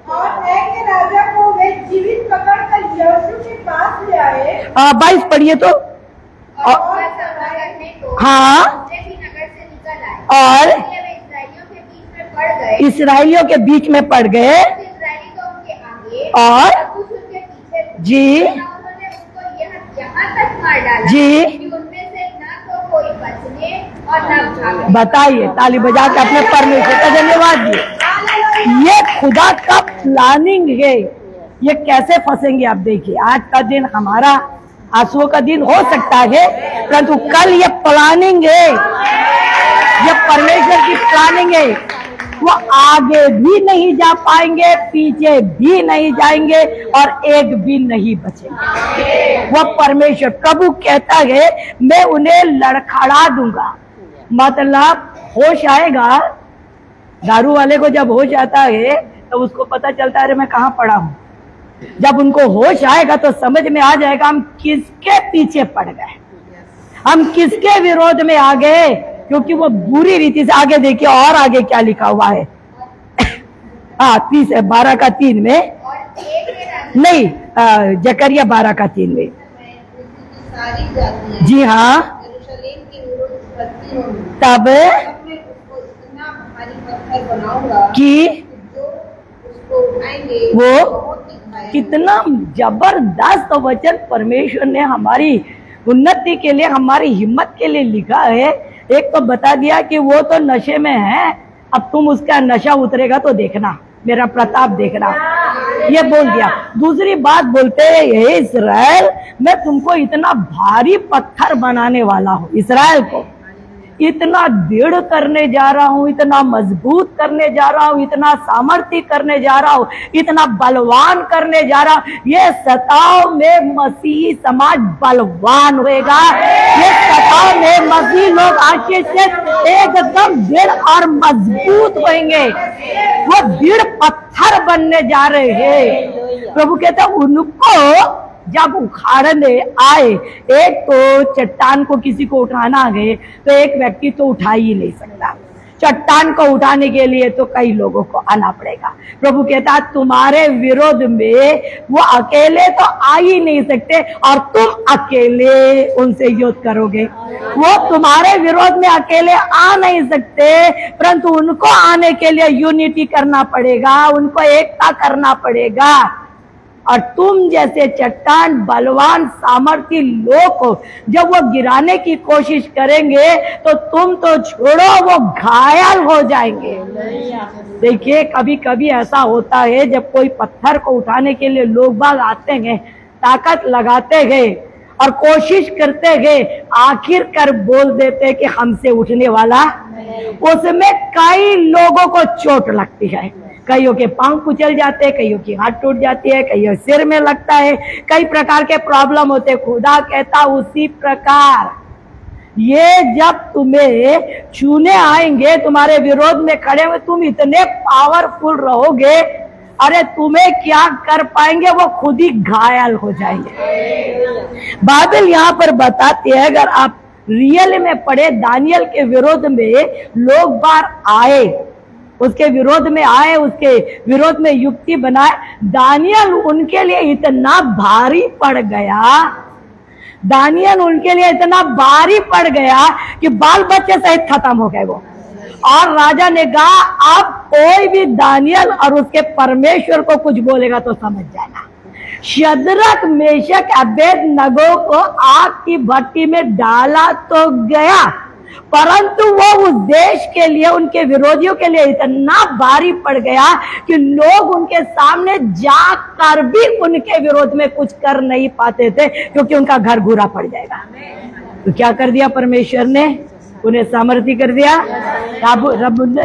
और एक राजा को वे जीवित पकड़कर यहोशू के पास ले आए। 22 पढ़िए तो। हाँ, और इस्राएलियों के बीच में पड़ गए, और जी जी, बताइए, ताली बजा के अपने परमेश्वर का धन्यवाद दिए। ये खुदा का प्लानिंग है। ये कैसे फंसेंगे आप देखिए। आज का दिन हमारा आंसुओं का दिन हो सकता है, परंतु कल ये प्लानिंग है, ये परमेश्वर की प्लानिंग है। वो आगे भी नहीं जा पाएंगे, पीछे भी नहीं जाएंगे, और एक भी नहीं बचेंगे। वो परमेश्वर प्रभु कहता है मैं उन्हें लड़खड़ा दूंगा। मतलब होश आएगा, दारू वाले को जब होश आता है तो उसको पता चलता है अरे मैं कहाँ पड़ा हूँ। जब उनको होश आएगा तो समझ में आ जाएगा हम किसके पीछे पड़ गए, हम किसके विरोध में आ गए, क्योंकि वो बुरी रीति से। आगे देखिए, और आगे क्या लिखा हुआ है। हाँ, 12 का 3 में नहीं, जकरिया 12 का 3 में। जी हाँ, तब कि वो कितना जबरदस्त वचन परमेश्वर ने हमारी उन्नति के लिए, हमारी हिम्मत के लिए लिखा है। एक तो बता दिया कि वो तो नशे में है, अब तुम उसका नशा उतरेगा तो देखना, मेरा प्रताप देखना, ये बोल दिया। दूसरी बात बोलते हैं, हे इस्राएल, मैं तुमको इतना भारी पत्थर बनाने वाला हूँ। इस्राएल को इतना दृढ़ करने जा रहा हूँ, इतना मजबूत करने जा रहा हूँ, इतना सामर्थ्य करने जा रहा हूँ, इतना बलवान करने जा रहा हूँ। ये 70 में मसीही समाज बलवान होएगा। ये 70 में मसीही लोग आगे से एकदम दृढ़ और मजबूत होंगे। वो दृढ़ पत्थर बनने जा रहे हैं। प्रभु कहते हैं उनको जब उखाड़ने आए, एक तो चट्टान को किसी को उठाना है तो एक व्यक्ति तो उठा ही नहीं सकता। चट्टान को उठाने के लिए तो कई लोगों को आना पड़ेगा। प्रभु कहता तुम्हारे विरोध में वो अकेले तो आ ही नहीं सकते, और तुम अकेले उनसे युद्ध करोगे। वो तुम्हारे विरोध में अकेले आ नहीं सकते, परंतु उनको आने के लिए यूनिटी करना पड़ेगा, उनको एकता करना पड़ेगा। और तुम जैसे चट्टान बलवान सामर्थ्य लोग को जब वो गिराने की कोशिश करेंगे तो तुम तो छोड़ो, वो घायल हो जाएंगे। देखिए कभी कभी ऐसा होता है जब कोई पत्थर को उठाने के लिए लोग बाग आते हैं, ताकत लगाते गए और कोशिश करते गए, आखिरकार बोल देते कि हमसे उठने वाला, उसमें कई लोगों को चोट लगती है। कईयों के पांव कुचल जाते हैं, कईयों की हाथ टूट जाती है, कईयों सिर में लगता है, कई प्रकार के प्रॉब्लम होते। खुदा कहता उसी प्रकार ये जब तुम्हें छूने आएंगे, तुम्हारे विरोध में खड़े हुए, तुम इतने पावरफुल रहोगे, अरे तुम्हें क्या कर पाएंगे, वो खुद ही घायल हो जाएंगे। बाइबल यहाँ पर बताती है, अगर आप रियल में पढ़े, दानियल के विरोध में लोग बार आए, उसके विरोध में आए, उसके विरोध में युक्ति बनाए। दानियल उनके लिए इतना भारी पड़ गया, दानियल उनके लिए इतना भारी पड़ गया कि बाल बच्चे सहित खत्म हो गए वो। और राजा ने कहा अब कोई भी दानियल और उसके परमेश्वर को कुछ बोलेगा तो समझ जाना। शद्रक मेशक अबेदनगो को आग की भट्टी में डाला तो गया, परंतु वो उस देश के लिए, उनके विरोधियों के लिए इतना भारी पड़ गया कि लोग उनके सामने जाकर भी उनके विरोध में कुछ कर नहीं पाते थे, क्योंकि उनका घर घूरा पड़ जाएगा। तो क्या कर दिया परमेश्वर ने, उन्हें सामर्थ्य कर दिया।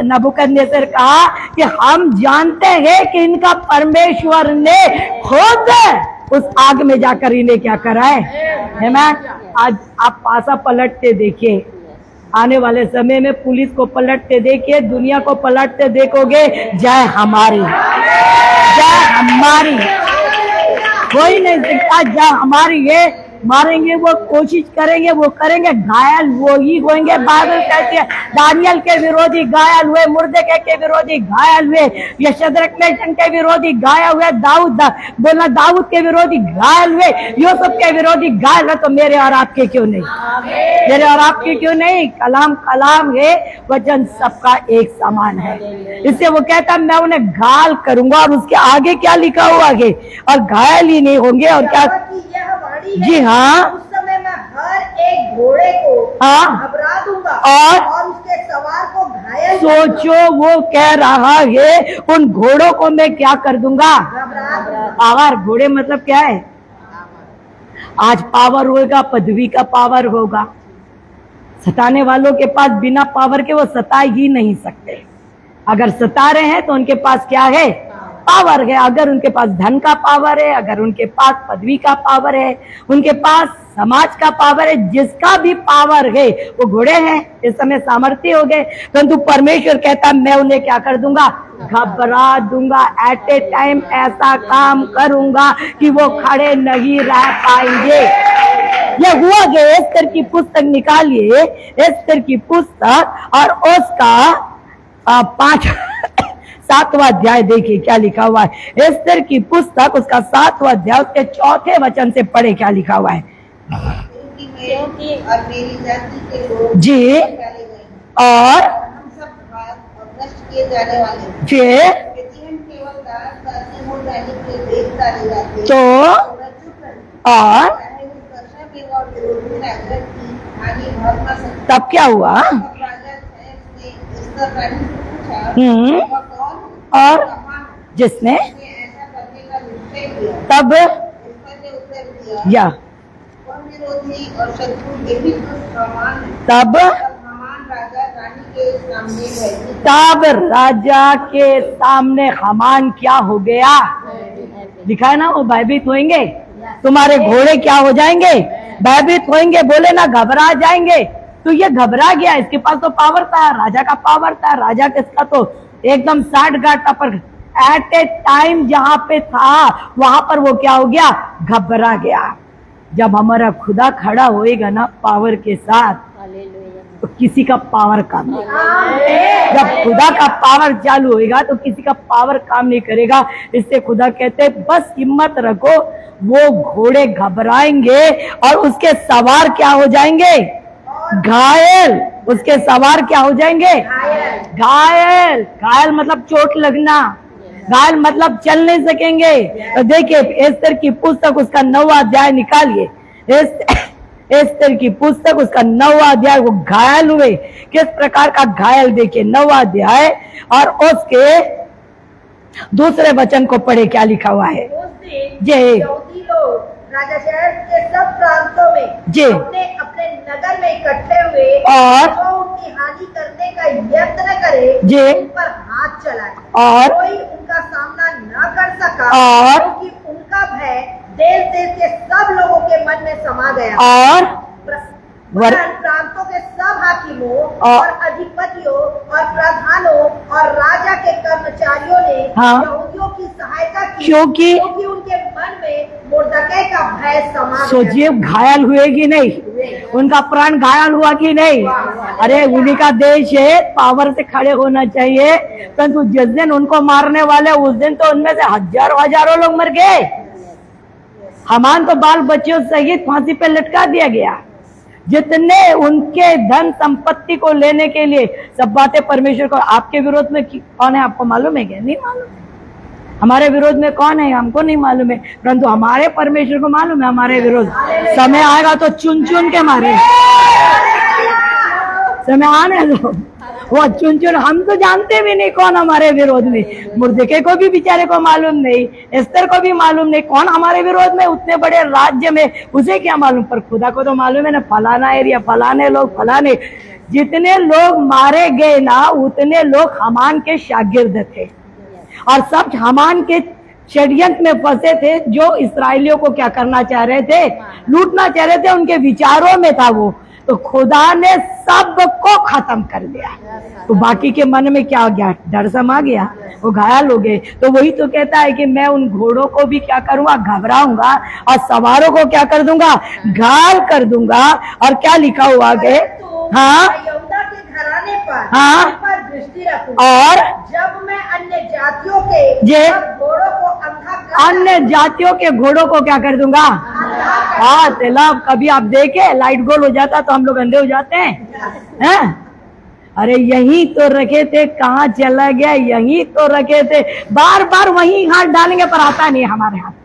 नबूकदनेस्सर कहा कि हम जानते हैं कि इनका परमेश्वर ने खुद उस आग में जाकर इन्हें क्या करा है ना। आज आप पासा पलटते देखिए, आने वाले समय में पुलिस को पलटते देखिए, दुनिया को पलटते देखोगे, जय हमारी, जय हमारी, कोई नहीं दिखता, जय हमारी। ये मारेंगे, वो कोशिश करेंगे, वो करेंगे, घायल वो ही होंगे। बाइबल कहती है दानियल के विरोधी घायल हुए, मुर्दके के विरोधी घायल हुए, ये शद्रक मेशक के विरोधी घायल हुए, दाऊद बोला दाऊद के विरोधी घायल हुए, यूसुफ के विरोधी घायल हुए, तो मेरे और आपके क्यों नहीं, मेरे और आपके क्यों नहीं। कलाम कलाम है, वचन सबका एक समान है। इससे वो कहता मैं उन्हें घायल करूंगा, और उसके आगे क्या लिखा हुआ आगे, और घायल ही नहीं होंगे। और क्या, जी हाँ, उस समय मैं हर एक घोड़े को घबरा दूंगा और उसके सवार को घायल। सोचो वो कह रहा है उन घोड़ों को मैं क्या कर दूंगा, पावर। घोड़े मतलब क्या है, आज पावर होगा, पदवी का पावर होगा। सताने वालों के पास बिना पावर के वो सता ही नहीं सकते। अगर सता रहे हैं तो उनके पास क्या है, पावर है। अगर उनके पास धन का पावर है, अगर उनके पास पदवी का पावर है, उनके पास समाज का पावर है, जिसका भी पावर है वो घोड़े हैं, इस समय सामर्थ्य हो गए। परंतु परमेश्वर कहता मैं उन्हें क्या कर दूंगा, घबरा दूंगा। एट ए टाइम ऐसा काम करूंगा कि वो खड़े नहीं रह पाएंगे। ये हुआ कि एस्तर की पुस्तक निकालिए, एस्तर की पुस्तक और उसका 7वां अध्याय देखिए क्या लिखा हुआ है। एस्तर की पुस्तक उसका 7वां अध्याय उसके 4थे वचन से पढ़े क्या लिखा हुआ है। जी, और फिर तो और तब क्या हुआ, और जिसने तब या तब राजा के सामने हमान क्या हो गया, लिखा है ना, वो भयभीत होंगे, तुम्हारे घोड़े क्या हो जाएंगे, भयभीत होंगे, बोले ना घबरा जाएंगे। तो ये घबरा गया, इसके पास तो पावर था, राजा का पावर था, राजा किसका तो एकदम 60 घाटा पर एट ए टाइम जहां पे था वहां पर वो क्या हो गया, घबरा गया। जब हमारा खुदा खड़ा होएगा ना पावर के साथ, तो किसी का पावर काम नहीं करेगा। जब खुदा का पावर चालू होएगा तो किसी का पावर काम नहीं करेगा। इससे खुदा कहते बस हिम्मत रखो, वो घोड़े घबराएंगे और उसके सवार क्या हो जाएंगे, घायल। उसके सवार क्या हो जाएंगे, घायल। घायल मतलब चोट लगना, घायल मतलब चल नहीं सकेंगे। तो देखिए एस्तर की पुस्तक उसका 9वां अध्याय निकालिए, एस्तर की पुस्तक उसका 9वां अध्याय। वो घायल हुए, किस प्रकार का घायल, देखिए 9वां अध्याय और उसके दूसरे वचन को पढ़े, क्या लिखा हुआ है। जी यहूदी लोग राजा शहर के सब प्रांतों में जी अपने अपने नगर में इकट्ठे हुए और जो उनकी हानि करने का यत्न करे जी उन पर हाथ चलाए और कोई उनका सामना न कर सका और क्योंकि उनका भय देश देश के सब लोगों के मन में समा गया और प्रांतों के सब हाकिमों और अधिपतियों और प्रधानों और राजा के कर्मचारियों ने यहूदियों की सहायता की क्योंकि उनके मन में मुर्दकै का भय समा गया। सोचिए घायल हुए कि नहीं, उनका प्राण घायल हुआ कि नहीं। अरे उन्हीं का देश है, पावर से खड़े होना चाहिए, परंतु जिस दिन उनको मारने वाले उस दिन तो उनमें से हजारों हजारों लोग मर गए। हामान तो बाल बच्चों सहित फांसी पे लटका दिया गया। जितने उनके धन संपत्ति को लेने के लिए सब बातें परमेश्वर को, आपके विरोध में कौन है आपको मालूम है क्या? नहीं मालूम है। हमारे विरोध में कौन है हमको नहीं मालूम है, परंतु हमारे परमेश्वर को मालूम है हमारे विरोध। समय आएगा तो चुन चुन के मारे, समय आने दो, वो चुन चुन, हम तो जानते भी नहीं कौन हमारे विरोध में। मुर्दकै को भी बेचारे को मालूम नहीं, एस्तर को भी मालूम नहीं कौन हमारे विरोध में, उतने बड़े राज्य में उसे क्या मालूम, पर खुदा को तो मालूम है ना, फलाना एरिया, फलाने लोग, फलाने। जितने लोग मारे गए ना उतने लोग हामान के शागिर्द थे और सब हामान के षड्यंत्र में फंसे थे, जो इसराइलियों को क्या करना चाह रहे थे, लूटना चाह रहे थे, उनके विचारों में था वो। तो खुदा ने सबको खत्म कर दिया, तो बाकी के मन में क्या हो गया, डर समा गया, वो घायल हो गए। तो वही तो कहता है कि मैं उन घोड़ों को भी क्या करूंगा, घबराऊंगा, और सवारों को क्या कर दूंगा, घायल कर दूंगा। और क्या लिखा हुआ आगे, हाँ यहूदा के घराने पर हाँ पर दृष्टि रखूंगा और जब मैं अन्य जातियों के घोड़ों को अंधा कर, अन्य जातियों के घोड़ों को क्या कर दूंगा। हाँ तेलाब, कभी आप देखे लाइट गोल हो जाता तो हम लोग अंधे हो जाते हैं। अरे यही तो रखे थे, कहाँ चला गया, यही तो रखे थे, बार बार वही हाथ डालेंगे पर आता नहीं हमारे हाथ में,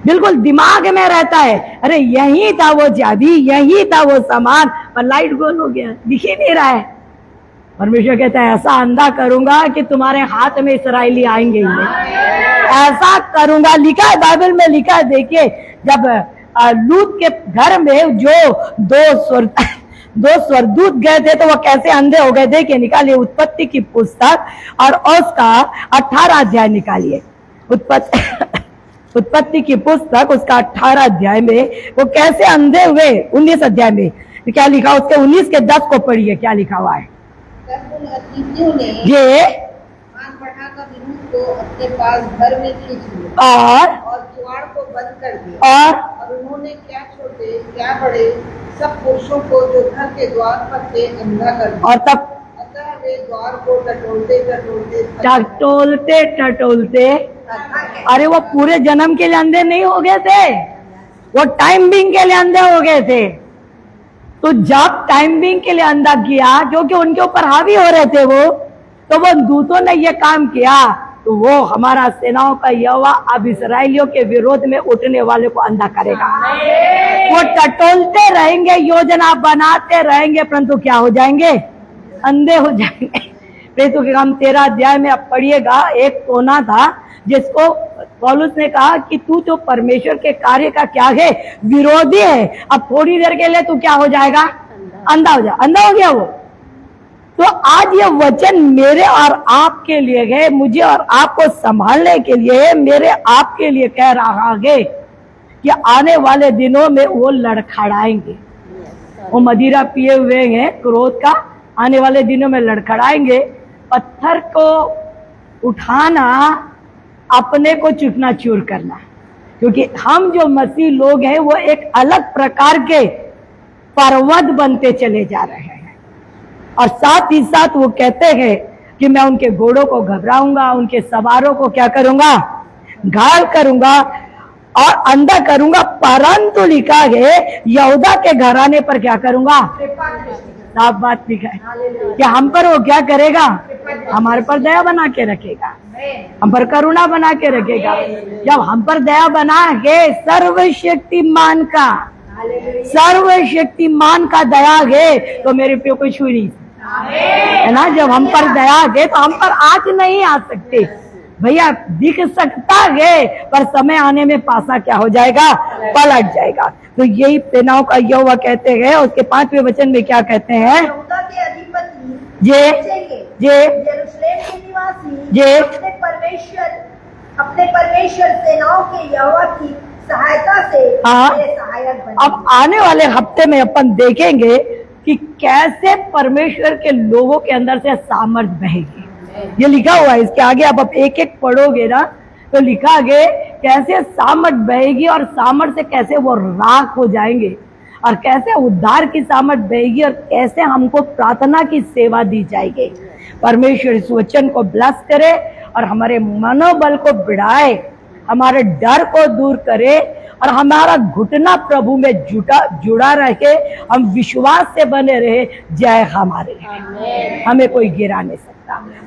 बिल्कुल दिमाग में रहता है। अरे यही था वो चाबी, यही था वो सामान, पर लाइट गोल हो गया, दिख ही नहीं रहा है। परमेश्वर कहता है ऐसा अंधा करूंगा कि तुम्हारे हाथ में इसराइली आएंगे ही नहीं, ऐसा करूंगा। लिखा है बाइबल में, लिखा है, देखिए जब लूत के घर में जो दो स्वर्गदूत गए थे तो वो कैसे अंधे हो गए। देखिए निकालिए उत्पत्ति की पुस्तक और उसका 18 अध्याय निकालिए। उत्पत्ति की पुस्तक उसका 18 अध्याय में वो कैसे अंधे हुए। 19 अध्याय में क्या लिखा, उसके 19 के 10 को पढ़िए, क्या लिखा हुआ है। ये बढ़ाकर विरुद्ध को अपने पास घर में खींच लिया और द्वार को बंद कर दिया और उन्होंने क्या छोटे क्या बड़े सब पुरुषों को जो घर के द्वार पर थे अंधा कर दिया। और तब अतः वे द्वार को टटोलते अरे वो पूरे जन्म के लिए अंधे नहीं हो गए थे, वो टाइम बिंग के लिए अंधे हो गए थे। तो जब टाइम बिंग के लिए अंधा किया, क्योंकि उनके ऊपर हावी हो रहे थे वो, तो वो दूतों ने ये काम किया, तो वो हमारा सेनाओं का यहोवा अब इसराइलियों के विरोध में उठने वाले को अंधा करेगा। वो टटोलते रहेंगे, योजना बनाते रहेंगे, परंतु क्या हो जाएंगे, अंधे हो जाएंगे। प्रेरितों के काम 13 अध्याय में आप पढ़िएगा, एक सोना था जिसको पौलुस ने कहा कि तू तो परमेश्वर के कार्य का क्या है, विरोधी है, अब थोड़ी देर के लिए तू क्या हो जाएगा, अंधा हो जाए। अंधा हो गया वो। तो आज ये वचन मेरे और आपके लिए है, मुझे और आपको संभालने के लिए, मेरे आपके लिए कह रहा है कि आने वाले दिनों में वो लड़खड़ाएंगे। वो मदिरा पिए हुए हैं क्रोध का, आने वाले दिनों में लड़खड़ाएंगे। पत्थर को उठाना, अपने को चूकना-चूर करना, क्योंकि हम जो मसीह लोग हैं वो एक अलग प्रकार के पर्वत बनते चले जा रहे हैं। और साथ ही साथ वो कहते हैं कि मैं उनके घोड़ों को घबराऊंगा, उनके सवारों को क्या करूंगा, घायल करूंगा और अंधा करूंगा। परंतु लिखा है यहूदा के घराने पर क्या करूंगा, साफ बात लिखा है कि हम पर वो क्या करेगा, हमारे पर दया बना के रखेगा, हम पर करुणा बना के रखेगा। जब हम पर दया बना के सर्वशक्तिमान का दया है तो मेरे पे कोई छू नहीं है ना। जब हम पर दया है तो हम पर आज नहीं आ सकते भैया, दिख सकता है पर समय आने में पासा क्या हो जाएगा, पलट जाएगा। तो यही सेनाओं का यहोवा कहते हैं। उसके 5वें वचन में क्या कहते हैं, यहूदा के अधिपति जे यरूशलेम के निवासी जे अपने परमेश्वर सेनाओं के यहोवा की सहायता से मेरे सहायक बने। अब आने वाले हफ्ते में अपन देखेंगे कि कैसे परमेश्वर के लोगों के अंदर से सामर्थ्य बहेगी। ये लिखा हुआ है, इसके आगे आप एक एक पढ़ोगे ना तो लिखा है कैसे सामर्थ बहेगी और सामर्थ से कैसे वो राख हो जाएंगे और कैसे उद्धार की सामर्थ बहेगी और कैसे हमको प्रार्थना की सेवा दी जाएगी। परमेश्वर इस वचन को ब्लेस करे और हमारे मनोबल को बढ़ाए, हमारे डर को दूर करे और हमारा घुटना प्रभु में जुड़ा रहे, हम विश्वास से बने रहे। जय हमारे, हमें कोई गिरा नहीं सकता।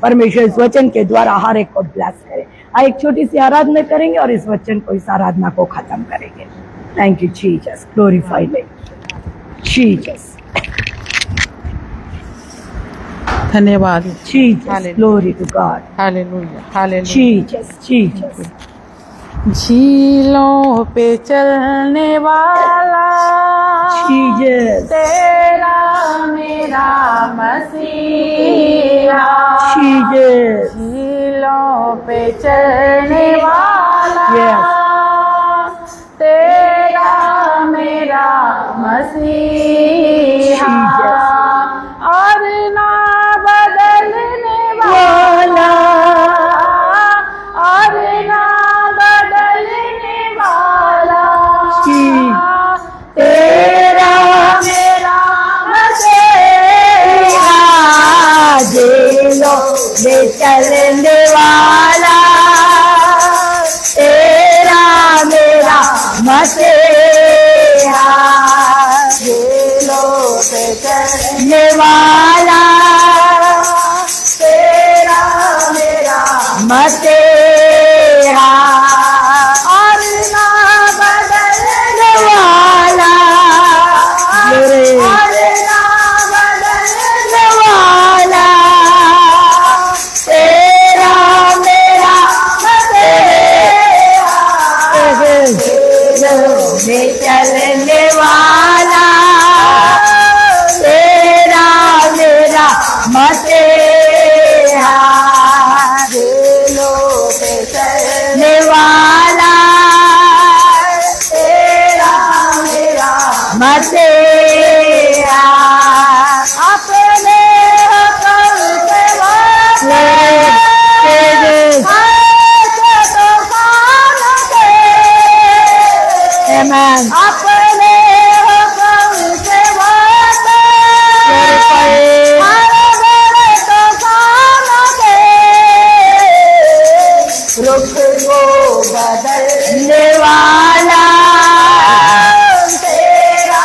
परमेश्वर इस वचन के द्वारा हर एक को ब्लेस करे। एक छोटी सी आराधना करेंगे और इस वचन को, इस आराधना को खत्म करेंगे। Thank you Jesus, glorify Jesus, धन्यवाद Jesus, glory to God, hallelujah, hallelujah. Jesus, Jesus. झीलों पे चलने वाला जीसस, तेरा मेरा मसीहा, जीसस, झीलों पे चलने वाला Yes. तेरा मेरा मसीहा, और ना बदलने वाला, और ना बदलने वाला तेरा मेरा मसीहा, जेलों में चलने वाला तेरा मेरा मसीहा, जेलों में चलने वाला तेरा मेरा मसीहा, और ना बदलने वाला और ना बदलने वाला तेरा मेरा मसीहा, में चलने वाला तेरा मेरा मसीहा, दिलों पे चलने वाला तेरा मेरा मसीहा, अपने हुक्म से Amen. अपने हुक्म से रुख को बदलने वाला तेरा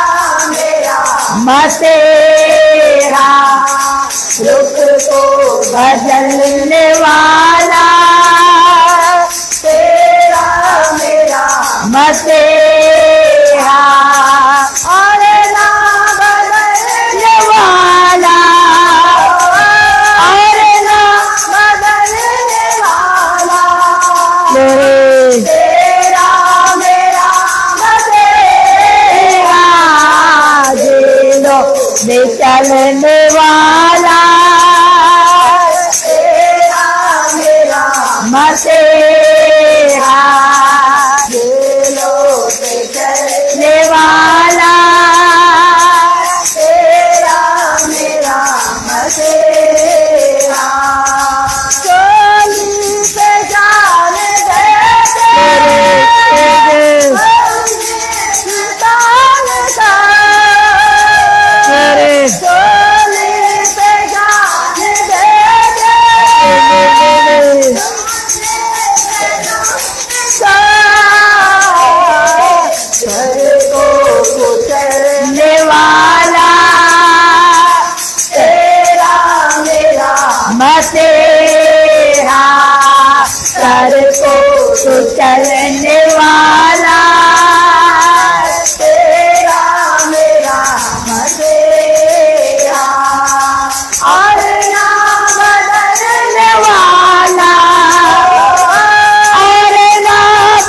मेरा मसीहा, रुख को बदलने वाला तेरा मेरा मसीहा, और ना बदलने वाला, और ना बदलने वाला तेरा मेरा मसीहा, दिलों में चलने वाला तेरा मेरा मसीहा, दिलों में चलने वाला तेरा मेरा मसीहा, चोली पे जाने चोली पे तो चलने वाला तेरा मेरा मसीहा और ना बदलने वाला और ना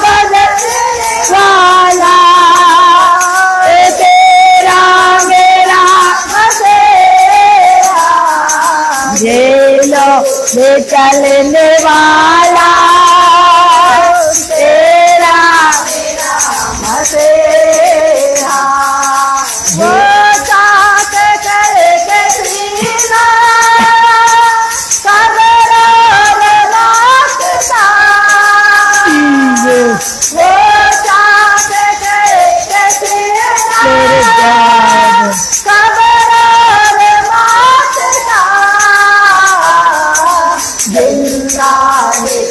बदलने वाला तेरा मेरा मसीहा जेलों में चलने वाला तेरा मेरा मसीहा वो साथ करके सीना कब्र रास्ता वो साथ करके सीना कब्र रास्ता जिंदा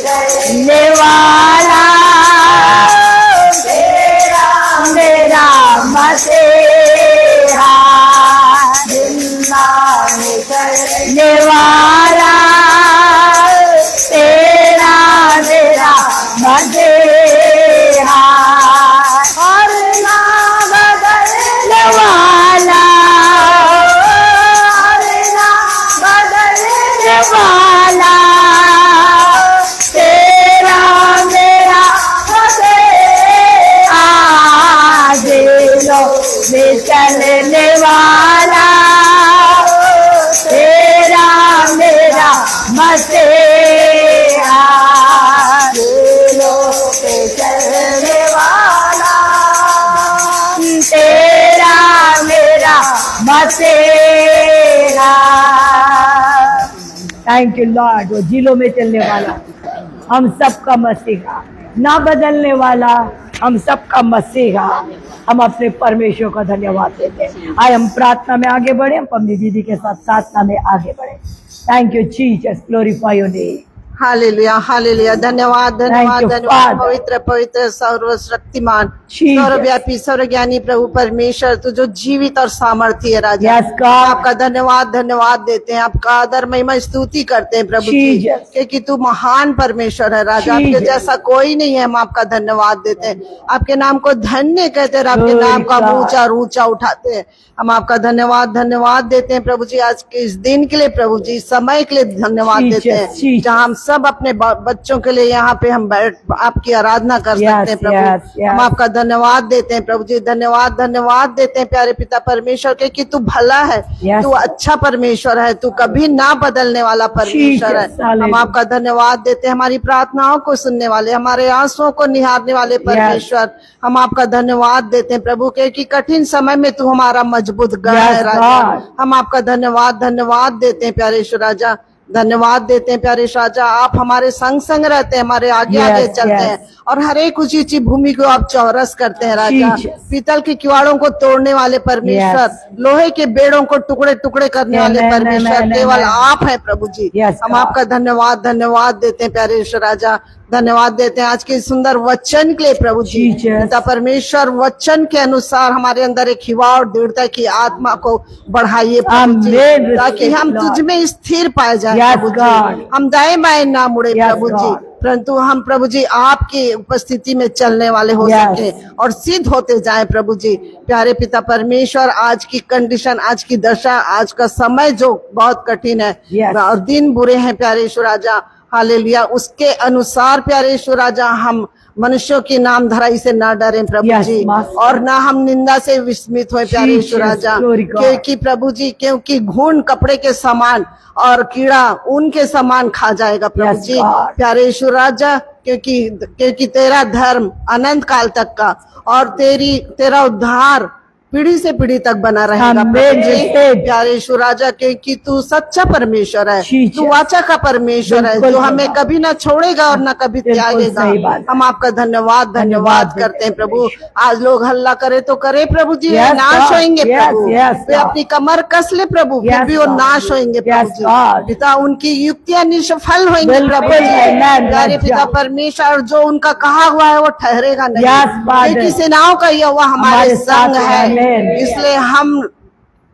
करने वाला तेरा मेरा मसीहा जिंदा करने वाला तेरा मेरा मसीहा और ना बदलने वाला और ना बदलने वाला तेरा मेरा मसीहा दिलों में चलने वाला तेरा मेरा मसीहा दिलों में चलने वाला तेरा मेरा मसीहा। Thank you Lord. वो जिलों में चलने वाला, हम सबका मसीहा, ना बदलने वाला, हम सबका मसीहा। हम अपने परमेश्वर का धन्यवाद देते हैं। आए हम प्रार्थना में आगे बढ़े, हम पम्मी दीदी के साथ प्रार्थना में आगे बढ़े। Thank you Jesus, glorify your name. Hallelujah hallelujah. धन्यवाद धन्यवाद धन्यवाद पवित्र पवित्र सर्वशक्तिमान सर्वव्यापी सर्वज्ञानी प्रभु परमेश्वर, तू जो जीवित और सामर्थ्य है राजा। आपका धन्यवाद धन्यवाद देते हैं, आपका आदर महिमा स्तुति करते हैं प्रभु जी, क्योंकि तू महान परमेश्वर है राजा। आपके जैसा कोई नहीं है। हम आपका धन्यवाद देते हैं, आपके नाम को धन्य कहते हैं, आपके नाम का ऊंचा ऊंचा उठाते हैं। हम आपका धन्यवाद धन्यवाद देते हैं प्रभु जी, आज के इस दिन के लिए प्रभु जी, समय के लिए धन्यवाद देते हैं, जहाँ हम सब अपने बच्चों के लिए यहाँ पे हम बैठ आपकी आराधना कर सकते हैं प्रभु। हम आपका धन्यवाद देते हैं प्रभु जी, धन्यवाद धन्यवाद देते हैं प्यारे पिता परमेश्वर के, कि तू भला है, तू अच्छा परमेश्वर है, तू कभी ना बदलने वाला परमेश्वर है। हम आपका धन्यवाद देते हैं, हमारी प्रार्थनाओं को सुनने वाले, हमारे आंसुओं को निहारने वाले परमेश्वर। हम आपका धन्यवाद देते हैं प्रभु के, कि कठिन समय में तू हमारा मजबूत गढ़ है राजा। हम आपका धन्यवाद धन्यवाद देते हैं प्यारे ईश्वर राजा, धन्यवाद देते हैं प्यारे राजा। आप हमारे संग संग रहते हैं, हमारे आगे आगे चलते हैं, और हर एक ऊंची ऊंची भूमि को आप चौरस करते हैं राजा। पीतल के किवाड़ों को तोड़ने वाले परमेश्वर, लोहे के बेड़ों को टुकड़े टुकड़े करने वाले परमेश्वर केवल आप हैं प्रभु जी। हम आपका धन्यवाद धन्यवाद देते हैं प्यारे ईश्वर राजा, धन्यवाद देते हैं आज के सुंदर वचन के लिए प्रभु जी। पिता परमेश्वर, वचन के अनुसार हमारे अंदर एक हिवा और दृढ़ता की आत्मा को बढ़ाइए प्रभु जी, ताकि हम तुझ में स्थिर पाए जाए प्रभु जी। हम दाएं बाएं ना मुड़े प्रभु जी, परंतु हम प्रभु जी आपकी उपस्थिति में चलने वाले हो सके और सिद्ध होते जाए प्रभु जी। प्यारे पिता परमेश्वर, आज की कंडीशन, आज की दशा, आज का समय जो बहुत कठिन है और दिन बुरे हैं प्यारे ईश्वर राजा, हालेलुया, उसके अनुसार प्यारे ईश्वर राजा हम मनुष्यों की नाम धराई से ना डरें प्रभु जी, और ना हम निंदा से विस्मित हुए प्यारे ईश्वर राजा, क्योंकि प्रभु जी, क्योंकि घून कपड़े के समान और कीड़ा उनके समान खा जाएगा प्रभु जी। प्यारे ईश्वर राजा, क्योंकि तेरा धर्म अनंत काल तक का और तेरा उद्धार पीढ़ी से पीढ़ी तक बना रहेगा प्रभु जी। प्यारे ईश्वर राजा, क्योंकि तू सच्चा परमेश्वर है, तू वाचा का परमेश्वर है, जो हमें कभी ना छोड़ेगा और ना कभी त्यागेगा। हम आपका धन्यवाद धन्यवाद करते हैं प्रभु। आज लोग हल्ला करे तो करे प्रभु जी, नाश होंगे प्रभु, वे अपनी कमर कस ले प्रभु, फिर भी वो नाश होंगे प्रभु जी। पिता, उनकी युक्तियां निष्फल होंगी प्रभु जी। प्यारे पिता परमेश्वर, जो उनका कहा हुआ है वो ठहरेगा नहीं, क्योंकि सेनाओं का यहोवा हमारे संग है, इसलिए हम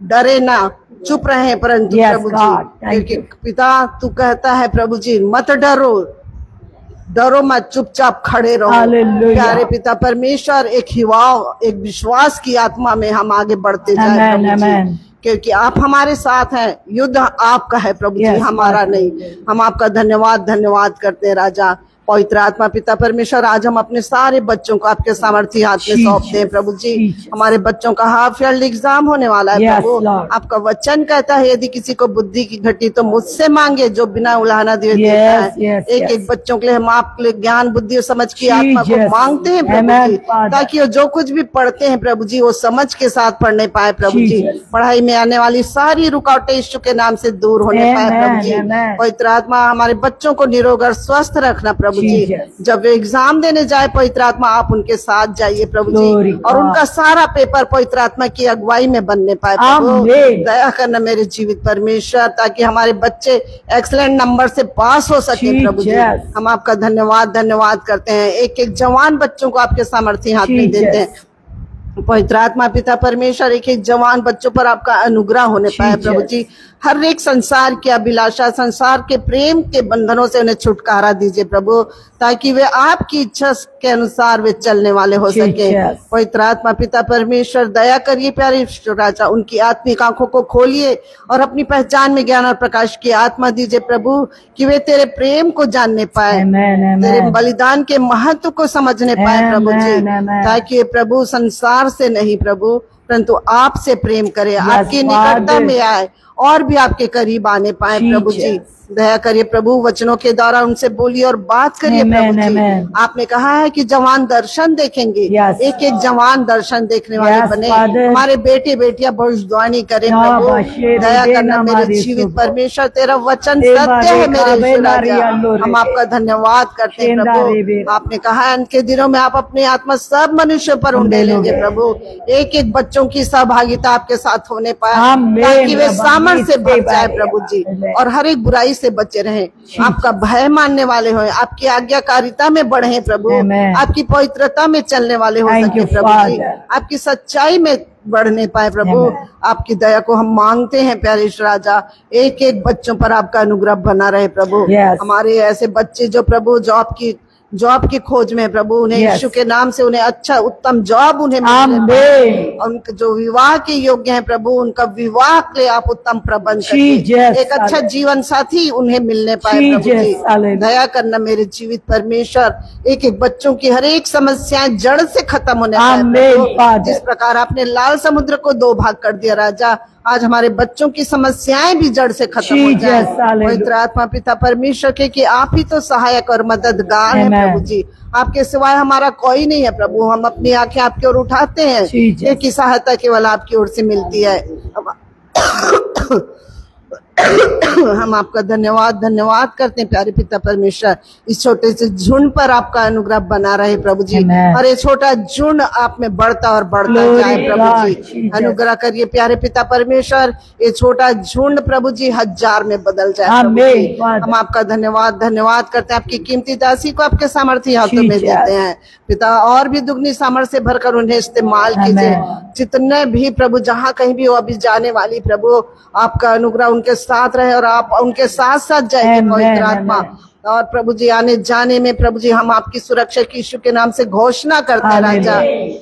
डरे ना, चुप रहे परंतु प्रभु जी, क्योंकि पिता तू कहता है प्रभु जी, मत डरो, डरो मत, चुपचाप खड़े रहो। हालेलुया। प्यारे पिता परमेश्वर, एक हिवाव, एक विश्वास की आत्मा में हम आगे बढ़ते जाए प्रभु जी, क्योंकि आप हमारे साथ हैं। युद्ध आपका है प्रभु जी, हमारा नहीं। हम आपका धन्यवाद करते हैं राजा। पवित्र आत्मा पिता परमेश्वर, आज हम अपने सारे बच्चों को आपके सामर्थ्य हाथ में सौंपते हैं प्रभु जी। हमारे बच्चों का हाफ ईयरली एग्जाम होने वाला है प्रभु। आपका वचन कहता है यदि किसी को बुद्धि की घटी तो मुझसे मांगे, जो बिना उलाहना दिए देता है। एक एक बच्चों के लिए हम आपके लिए ज्ञान बुद्धि और समझ की आत्मा को मांगते हैं प्रभु जी, ताकि वो जो कुछ भी पढ़ते हैं प्रभु जी वो समझ के साथ पढ़ने पाए प्रभु जी। पढ़ाई में आने वाली सारी रुकावटें यीशु के नाम से दूर होने पाए प्रभु जी। पवित्र आत्मा हमारे बच्चों को निरोग और स्वस्थ रखना प्रभु जी। जब वे एग्जाम देने जाए पवित्र आत्मा आप उनके साथ जाइए प्रभु जी, और उनका सारा पेपर पवित्र आत्मा की अगुवाई में बनने पाए प्रभु। दया करना मेरे जीवित परमेश्वर, ताकि हमारे बच्चे एक्सीलेंट नंबर से पास हो सके प्रभु जी। हम आपका धन्यवाद करते हैं। एक एक जवान बच्चों को आपके सामर्थ्य हाथ में देते हैं पवित्र आत्मा पिता परमेश्वर। एक एक जवान बच्चों पर आपका अनुग्रह होने पाए प्रभु जी। हर एक संसार की अभिलाषा, संसार के प्रेम के बंधनों से उन्हें छुटकारा दीजिए प्रभु, ताकि वे आपकी इच्छा के अनुसार वे चलने वाले हो सके। पवित्र आत्मा पिता परमेश्वर दया करिए प्यारे राजा, उनकी आत्मिक आंखों को खोलिए और अपनी पहचान में ज्ञान और प्रकाश की आत्मा दीजिए प्रभु, कि वे तेरे प्रेम को जानने पाए, तेरे बलिदान के महत्व को समझने पाए प्रभु जी, ताकि प्रभु संसार से नहीं प्रभु परंतु आपसे प्रेम करे, आपकी निकटता में आए और भी आपके करीब आने पाए प्रभु जी। दया करिए प्रभु, वचनों के द्वारा उनसे बोलिए और बात करिए प्रभु जी। आपने कहा है कि जवान दर्शन देखेंगे, एक एक जवान दर्शन देखने वाले बने। हमारे बेटे बेटियां भविष्यवाणी करें प्रभु। दया करना मेरे जीवित परमेश्वर, तेरा वचन सत्य है मेरे राजा। हम आपका धन्यवाद करते हैं प्रभु। आपने कहा है अंत के दिनों में आप अपनी आत्मा सब मनुष्यों पर उंडेलेंगे प्रभु। एक एक बच्चों की सहभागिता आपके साथ होने पाए, ताकि वे सामर्थ्य से भर जाए प्रभु जी, और हर एक बुराई से बचे रहें। आपका भय मानने वाले हो, आपकी आज्ञाकारिता में बढ़े प्रभु, आपकी पवित्रता में चलने वाले हो सके प्रभु जी, आपकी सच्चाई में बढ़ने पाए प्रभु। आपकी दया को हम मांगते हैं प्यारे राजा। एक एक बच्चों पर आपका अनुग्रह बना रहे प्रभु। हमारे ऐसे बच्चे जो प्रभु जॉब की खोज में प्रभु, उन्हें यीशु के नाम से उन्हें अच्छा उत्तम जॉब उन्हें मिले, उनके जो विवाह के योग्य हैं प्रभु, उनका विवाह के लिए आप उत्तम प्रबंध करिए। एक अच्छा जीवन साथी उन्हें मिलने पाए प्रभु जी। दया करना मेरे जीवित परमेश्वर, एक एक बच्चों की हर एक समस्याएं जड़ से खत्म होने पाए। जिस प्रकार आपने लाल समुद्र को 2 भाग कर दिया राजा, आज हमारे बच्चों की समस्याएं भी जड़ से खत्म हो जाए। पवित्र आत्मा पिता परमेश्वर के कि आप ही तो सहायक और मददगार हैं प्रभु जी। आपके सिवाय हमारा कोई नहीं है प्रभु। हम अपनी आंखें आपकी ओर उठाते हैं, एक सहायता केवल आपकी ओर से मिलती है। हम आपका धन्यवाद करते हैं प्यारे पिता परमेश्वर। इस छोटे से झुंड पर आपका अनुग्रह बना रहे प्रभु जी, और ये छोटा झुंड आप में बढ़ता और बढ़ता जाए प्रभु जी। अनुग्रह करिए प्यारे पिता परमेश्वर, ये छोटा झुंड प्रभु जी 1000 में बदल जाए प्रभु जी। हम आपका धन्यवाद करते हैं। आपकी कीमती दासी को आपके सामर्थ्य हाथों में देते हैं पिता, और भी दुगनी सामर्थ्य से भरकर उन्हें इस्तेमाल कीजिए। जितने भी प्रभु जहाँ कहीं भी वो अभी जाने वाली प्रभु, आपका अनुग्रह उनके साथ रहे और आप उनके साथ साथ जाएंगे पवित्र आत्मा। और प्रभु जी आने जाने में प्रभु जी हम आपकी सुरक्षा की यीशु के नाम से घोषणा करते हैं राजा।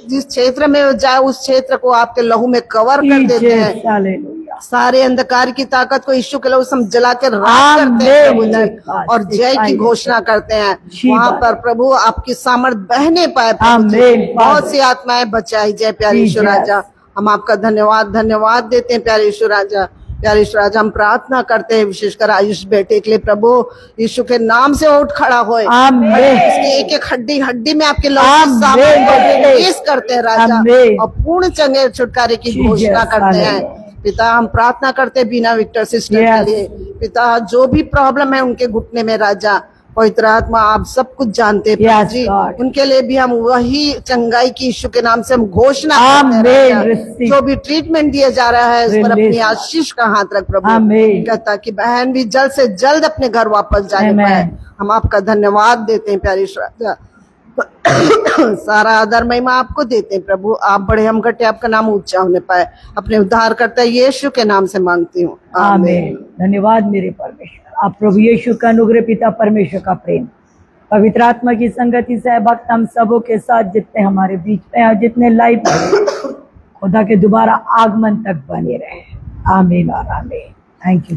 जिस क्षेत्र में वो जाए उस क्षेत्र को आपके लहू में कवर कर देते हैं। सारे अंधकार की ताकत को यीशु के लहू से हम जला के राख करते हैं प्रभु जी, और जय की घोषणा करते हैं। वहाँ पर प्रभु आपकी सामर्थ बहने पाए प्रभु जी, बहुत सी आत्माएं बचाई जाए प्यारे यीशु राजा। हम आपका धन्यवाद देते हैं प्यारे यीशु राजा। प्यारे यीशु राजा, हम प्रार्थना करते हैं विशेषकर आयुष बेटे के लिए प्रभु, यीशु के नाम से उठ खड़ा होए, इसकी एक एक हड्डी में आपके पेश करते हैं राजा, और पूर्ण चंगे छुटकारे की घोषणा करते हैं पिता। हम प्रार्थना करते हैं बीना विक्टर सिस्टर के लिए पिता, जो भी प्रॉब्लम है उनके घुटने में राजा, पवित्र आत्मा आप सब कुछ जानते हैं जी। उनके लिए भी हम वही चंगाई की यीशु के नाम से हम घोषणा करते हैं। जो भी ट्रीटमेंट दिया जा रहा है उस पर अपनी आशीष का हाथ रख प्रभु, कहता कि बहन भी जल्द से जल्द अपने घर वापस जाने पाए। हम आपका धन्यवाद देते हैं प्यारे राजा। सारा आदर महिमा आपको देते हैं प्रभु। आप बड़े हम घटे, आपका नाम ऊंचा होने पाए। अपने उद्धार करता यीशु के नाम से मांगती हूँ, आमीन। धन्यवाद मेरे परमेश्वर। आप प्रभु यीशु का अनुग्रह, पिता परमेश्वर का प्रेम पवित्र आत्मा की संगति से भक्त हम सबों के साथ जितने हमारे बीच में और जितने लाइव खुदा के दोबारा आगमन तक बने रहे। आमीन और आमीन। Thank you.